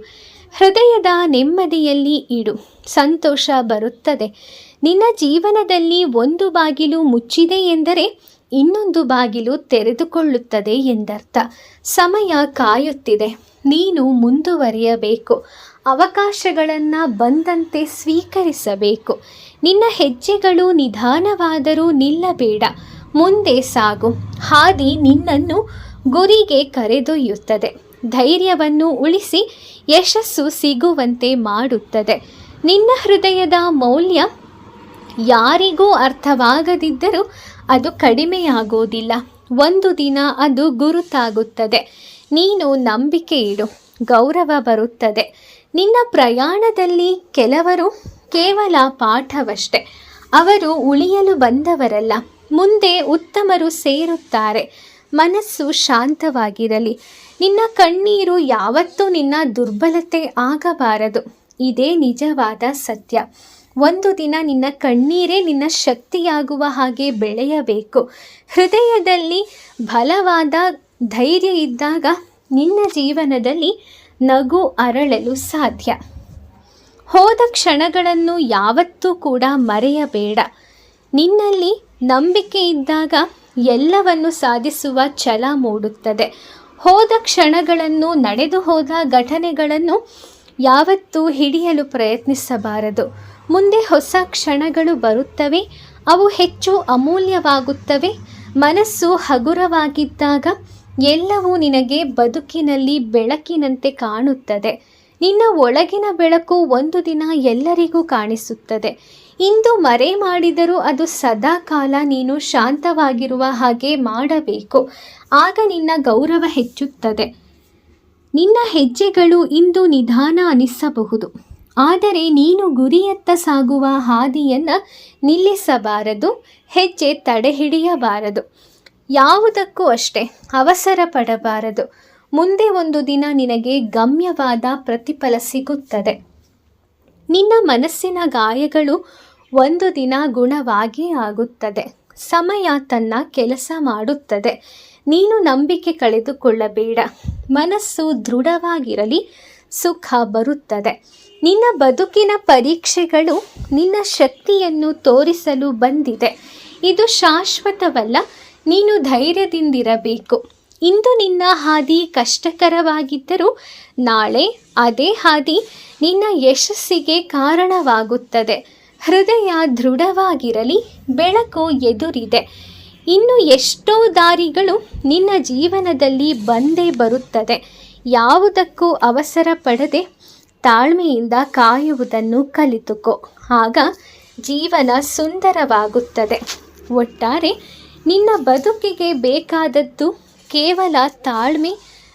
ಹೃದಯದ ನೆಮ್ಮದಿಯಲ್ಲಿ ಇಡು. ಸಂತೋಷ ಬರುತ್ತದೆ. ನಿನ್ನ ಜೀವನದಲ್ಲಿ ಒಂದು ಬಾಗಿಲು ಮುಚ್ಚಿದೆ ಎಂದರೆ ಇನ್ನೊಂದು ಬಾಗಿಲು ತೆರೆದುಕೊಳ್ಳುತ್ತದೆ ಎಂದರ್ಥ. ಸಮಯ ಕಾಯುತ್ತಿದೆ. ನೀನು ಮುಂದುವರಿಯಬೇಕು. ಅವಕಾಶಗಳನ್ನು ಬಂದಂತೆ ಸ್ವೀಕರಿಸಬೇಕು. ನಿನ್ನ ಹೆಜ್ಜೆಗಳು ನಿಧಾನವಾದರೂ ನಿಲ್ಲಬೇಡ. ಮುಂದೆ ಸಾಗು. ಹಾದಿ ನಿನ್ನನ್ನು ಗುರಿಗೆ ಕರೆದೊಯ್ಯುತ್ತದೆ. ಧೈರ್ಯವನ್ನು ಉಳಿಸಿ ಯಶಸ್ಸು ಸಿಗುವಂತೆ ಮಾಡುತ್ತದೆ. ನಿನ್ನ ಹೃದಯದ ಮೌಲ್ಯ ಯಾರಿಗೂ ಅರ್ಥವಾಗದಿದ್ದರೂ ಅದು ಕಡಿಮೆಯಾಗೋದಿಲ್ಲ. ಒಂದು ದಿನ ಅದು ಗುರುತಾಗುತ್ತದೆ. ನೀನು ನಂಬಿಕೆ ಇಡು. ಗೌರವ ಬರುತ್ತದೆ. ನಿನ್ನ ಪ್ರಯಾಣದಲ್ಲಿ ಕೆಲವರು ಕೇವಲ ಪಾಠವಷ್ಟೇ. ಅವರು ಉಳಿಯಲು ಬಂದವರಲ್ಲ. ಮುಂದೆ ಉತ್ತಮರು ಸೇರುತ್ತಾರೆ. ಮನಸ್ಸು ಶಾಂತವಾಗಿರಲಿ. ನಿನ್ನ ಕಣ್ಣೀರು ಯಾವತ್ತೂ ನಿನ್ನ ದುರ್ಬಲತೆ ಆಗಬಾರದು. ಇದೇ ನಿಜವಾದ ಸತ್ಯ. ಒಂದು ದಿನ ನಿನ್ನ ಕಣ್ಣೀರೇ ನಿನ್ನ ಶಕ್ತಿಯಾಗುವ ಹಾಗೆ ಬೆಳೆಯಬೇಕು. ಹೃದಯದಲ್ಲಿ ಬಲವಾದ ಧೈರ್ಯ ಇದ್ದಾಗ ನಿನ್ನ ಜೀವನದಲ್ಲಿ ನಗು ಅರಳಲು ಸಾಧ್ಯ. ಹೋದ ಕ್ಷಣಗಳನ್ನು ಯಾವತ್ತೂ ಕೂಡ ಮರೆಯಬೇಡ. ನಿನ್ನಲ್ಲಿ ನಂಬಿಕೆ ಇದ್ದಾಗ ಎಲ್ಲವನ್ನು ಸಾಧಿಸುವ ಛಲ ಮೂಡುತ್ತದೆ. ಹೋದ ಕ್ಷಣಗಳನ್ನು, ನಡೆದು ಹೋದ ಘಟನೆಗಳನ್ನು ಯಾವತ್ತೂ ಹಿಡಿಯಲು ಪ್ರಯತ್ನಿಸಬಾರದು. ಮುಂದೆ ಹೊಸ ಕ್ಷಣಗಳು ಬರುತ್ತವೆ. ಅವು ಹೆಚ್ಚು ಅಮೂಲ್ಯವಾಗುತ್ತವೆ. ಮನಸ್ಸು ಹಗುರವಾಗಿದ್ದಾಗ ಎಲ್ಲವೂ ನಿನಗೆ ಬದುಕಿನಲ್ಲಿ ಬೆಳಕಿನಂತೆ ಕಾಣುತ್ತದೆ. ನಿನ್ನ ಒಳಗಿನ ಬೆಳಕು ಒಂದು ದಿನ ಎಲ್ಲರಿಗೂ ಕಾಣಿಸುತ್ತದೆ. ಇಂದು ಮರೆ ಮಾಡಿದರೂ ಅದು ಸದಾ ಕಾಲ ನೀನು ಶಾಂತವಾಗಿರುವ ಹಾಗೆ ಮಾಡಬೇಕು. ಆಗ ನಿನ್ನ ಗೌರವ ಹೆಚ್ಚುತ್ತದೆ. ನಿನ್ನ ಹೆಜ್ಜೆಗಳು ಇಂದು ನಿಧಾನ ಅನಿಸಬಹುದು, ಆದರೆ ನೀನು ಗುರಿಯತ್ತ ಸಾಗುವ ಹಾದಿಯನ್ನು ನಿಲ್ಲಿಸಬಾರದು. ಹೆಜ್ಜೆ ತಡೆಹಿಡಿಯಬಾರದು. ಯಾವುದಕ್ಕೂ ಅಷ್ಟೇ ಅವಸರ ಪಡಬಾರದು. ಮುಂದೆ ಒಂದು ದಿನ ನಿನಗೆ ಗಮ್ಯವಾದ ಪ್ರತಿಫಲ ಸಿಗುತ್ತದೆ. ನಿನ್ನ ಮನಸ್ಸಿನ ಗಾಯಗಳು ಒಂದು ದಿನ ಗುಣವಾಗೇ ಆಗುತ್ತದೆ. ಸಮಯ ತನ್ನ ಕೆಲಸ ಮಾಡುತ್ತದೆ. ನೀನು ನಂಬಿಕೆ ಕಳೆದುಕೊಳ್ಳಬೇಡ. ಮನಸ್ಸು ದೃಢವಾಗಿರಲಿ, ಸುಖ ಬರುತ್ತದೆ. ನಿನ್ನ ಬದುಕಿನ ಪರೀಕ್ಷೆಗಳು ನಿನ್ನ ಶಕ್ತಿಯನ್ನು ತೋರಿಸಲು ಬಂದಿದೆ. ಇದು ಶಾಶ್ವತವಲ್ಲ. ನೀನು ಧೈರ್ಯದಿಂದಿರಬೇಕು. ಇಂದು ನಿನ್ನ ಹಾದಿ ಕಷ್ಟಕರವಾಗಿದ್ದರೂ ನಾಳೆ ಅದೇ ಹಾದಿ ನಿನ್ನ ಯಶಸ್ಸಿಗೆ ಕಾರಣವಾಗುತ್ತದೆ. ಹೃದಯ ದೃಢವಾಗಿರಲಿ, ಬೆಳಕು ಎದುರಿದೆ. ಇನ್ನು ಎಷ್ಟೋ ದಾರಿಗಳು ನಿನ್ನ ಜೀವನದಲ್ಲಿ ಬಂದೇ ಬರುತ್ತದೆ. ಯಾವುದಕ್ಕೂ ಅವಸರ ಪಡದೆ ತಾಳ್ಮೆಯಿಂದ ಕಾಯುವುದನ್ನು ಕಲಿತುಕೋ. ಆಗ ಜೀವನ ಸುಂದರವಾಗುತ್ತದೆ. ಒಟ್ಟಾರೆ ನಿನ್ನ ಬದುಕಿಗೆ ಬೇಕಾದದ್ದು ಕೇವಲ ತಾಳ್ಮೆ,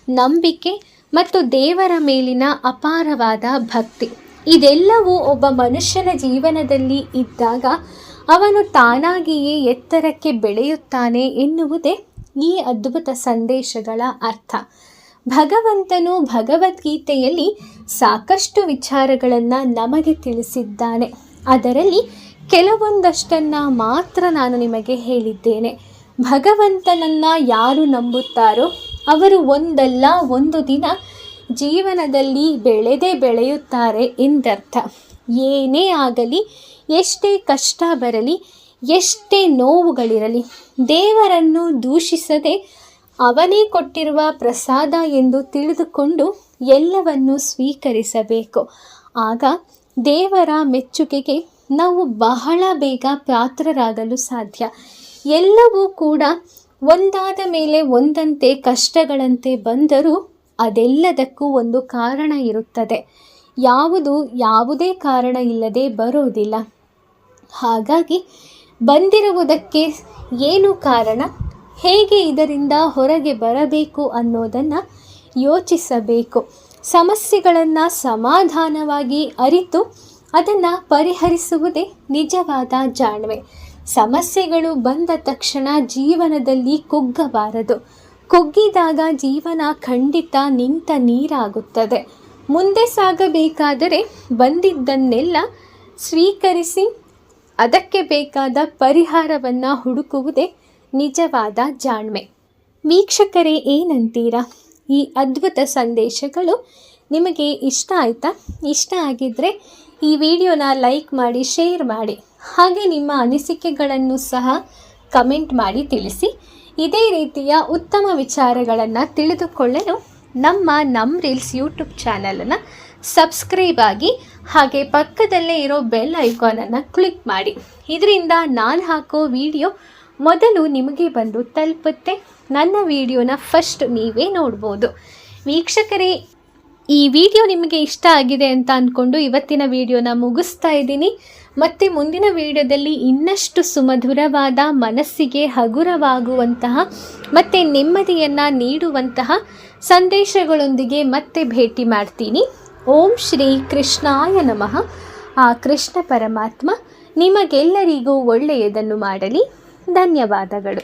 ನಂಬಿಕೆ ಮತ್ತು ದೇವರ ಮೇಲಿನ ಅಪಾರವಾದ ಭಕ್ತಿ. ಇದೆಲ್ಲವೂ ಒಬ್ಬ ಮನುಷ್ಯನ ಜೀವನದಲ್ಲಿ ಇದ್ದಾಗ ಅವನು ತಾನಾಗಿಯೇ ಎತ್ತರಕ್ಕೆ ಬೆಳೆಯುತ್ತಾನೆ ಎನ್ನುವುದೇ ಈ ಅದ್ಭುತ ಸಂದೇಶಗಳ ಅರ್ಥ. ಭಗವಂತನು ಭಗವದ್ಗೀತೆಯಲ್ಲಿ ಸಾಕಷ್ಟು ವಿಚಾರಗಳನ್ನು ನಮಗೆ ತಿಳಿಸಿದ್ದಾನೆ. ಅದರಲ್ಲಿ ಕೆಲವೊಂದಷ್ಟನ್ನು ಮಾತ್ರ ನಾನು ನಿಮಗೆ ಹೇಳಿದ್ದೇನೆ. ಭಗವಂತನನ್ನು ಯಾರು ನಂಬುತ್ತಾರೋ ಅವರು ಒಂದಲ್ಲ ಒಂದು ದಿನ ಜೀವನದಲ್ಲಿ ಬೆಳೆದೇ ಬೆಳೆಯುತ್ತಾರೆ ಎಂದರ್ಥ. ಏನೇ ಆಗಲಿ, ಎಷ್ಟೇ ಕಷ್ಟ ಬರಲಿ, ಎಷ್ಟೇ ನೋವುಗಳಿರಲಿ, ದೇವರನ್ನು ದೂಷಿಸದೆ ಅವನೇ ಕೊಟ್ಟಿರುವ ಪ್ರಸಾದ ಎಂದು ತಿಳಿದುಕೊಂಡು ಎಲ್ಲವನ್ನು ಸ್ವೀಕರಿಸಬೇಕು. ಆಗ ದೇವರ ಮೆಚ್ಚುಗೆಗೆ ನಾವು ಬಹಳ ಬೇಗ ಪಾತ್ರರಾಗಲು ಸಾಧ್ಯ. ಎಲ್ಲವೂ ಕೂಡ ಒಂದಾದ ಮೇಲೆ ಒಂದಂತೆ ಕಷ್ಟಗಳಂತೆ ಬಂದರೂ ಅದೆಲ್ಲದಕ್ಕೂ ಒಂದು ಕಾರಣ ಇರುತ್ತದೆ. ಯಾವುದೇ ಕಾರಣ ಇಲ್ಲದೆ ಬರೋದಿಲ್ಲ. ಹಾಗಾಗಿ ಬಂದಿರುವುದಕ್ಕೆ ಏನು ಕಾರಣ, ಹೇಗೆ ಇದರಿಂದ ಹೊರಗೆ ಬರಬೇಕು ಅನ್ನೋದನ್ನು ಯೋಚಿಸಬೇಕು. ಸಮಸ್ಯೆಗಳನ್ನು ಸಮಾಧಾನವಾಗಿ ಅರಿತು ಅದನ್ನು ಪರಿಹರಿಸುವುದೇ ನಿಜವಾದ ಜಾಣ್ಮೆ. ಸಮಸ್ಯೆಗಳು ಬಂದ ತಕ್ಷಣ ಜೀವನದಲ್ಲಿ ಕುಗ್ಗಬಾರದು. ಕುಗ್ಗಿದಾಗ ಜೀವನ ಖಂಡಿತ ನಿಂತ ನೀರಾಗುತ್ತದೆ. ಮುಂದೆ ಸಾಗಬೇಕಾದರೆ ಬಂದಿದ್ದನ್ನೆಲ್ಲ ಸ್ವೀಕರಿಸಿ ಅದಕ್ಕೆ ಬೇಕಾದ ಪರಿಹಾರವನ್ನು ಹುಡುಕುವುದೇ ನಿಜವಾದ ಜಾಣ್ಮೆ. ವೀಕ್ಷಕರೇ, ಏನಂತೀರಾ? ಈ ಅದ್ಭುತ ಸಂದೇಶಗಳು ನಿಮಗೆ ಇಷ್ಟ ಆಯಿತಾ? ಇಷ್ಟ ಆಗಿದ್ದರೆ ಈ ವಿಡಿಯೋನ ಲೈಕ್ ಮಾಡಿ, ಶೇರ್ ಮಾಡಿ, ಹಾಗೆ ನಿಮ್ಮ ಅನಿಸಿಕೆಗಳನ್ನು ಸಹ ಕಮೆಂಟ್ ಮಾಡಿ ತಿಳಿಸಿ. ಇದೇ ರೀತಿಯ ಉತ್ತಮ ವಿಚಾರಗಳನ್ನು ತಿಳಿದುಕೊಳ್ಳಲು ನಮ್ಮ ರೀಲ್ಸ್ ಯೂಟ್ಯೂಬ್ ಚಾನಲನ್ನು ಸಬ್ಸ್ಕ್ರೈಬ್ ಆಗಿ, ಹಾಗೆ ಪಕ್ಕದಲ್ಲೇ ಇರೋ ಬೆಲ್ ಐಕಾನನ್ನು ಕ್ಲಿಕ್ ಮಾಡಿ. ಇದರಿಂದ ನಾನು ಹಾಕೋ ವಿಡಿಯೋ ಮೊದಲು ನಿಮಗೆ ಬಂದು ತಲುಪುತ್ತೆ. ನನ್ನ ವಿಡಿಯೋನ ಫಸ್ಟ್ ನೀವೇ ನೋಡ್ಬೋದು. ವೀಕ್ಷಕರೇ, ಈ ವಿಡಿಯೋ ನಿಮಗೆ ಇಷ್ಟ ಆಗಿದೆ ಅಂತ ಅಂದ್ಕೊಂಡು ಇವತ್ತಿನ ವಿಡಿಯೋನ ಮುಗಿಸ್ತಾ ಇದ್ದೀನಿ. ಮತ್ತು ಮುಂದಿನ ವಿಡಿಯೋದಲ್ಲಿ ಇನ್ನಷ್ಟು ಸುಮಧುರವಾದ, ಮನಸ್ಸಿಗೆ ಹಗುರವಾಗುವಂತಹ ಮತ್ತು ನೆಮ್ಮದಿಯನ್ನು ನೀಡುವಂತಹ ಸಂದೇಶಗಳೊಂದಿಗೆ ಮತ್ತೆ ಭೇಟಿ ಮಾಡ್ತೀನಿ. ಓಂ ಶ್ರೀ ಕೃಷ್ಣಾಯ ನಮಃ. ಆ ಕೃಷ್ಣ ಪರಮಾತ್ಮ ನಿಮಗೆಲ್ಲರಿಗೂ ಒಳ್ಳೆಯದನ್ನು ಮಾಡಲಿ. ಧನ್ಯವಾದಗಳು.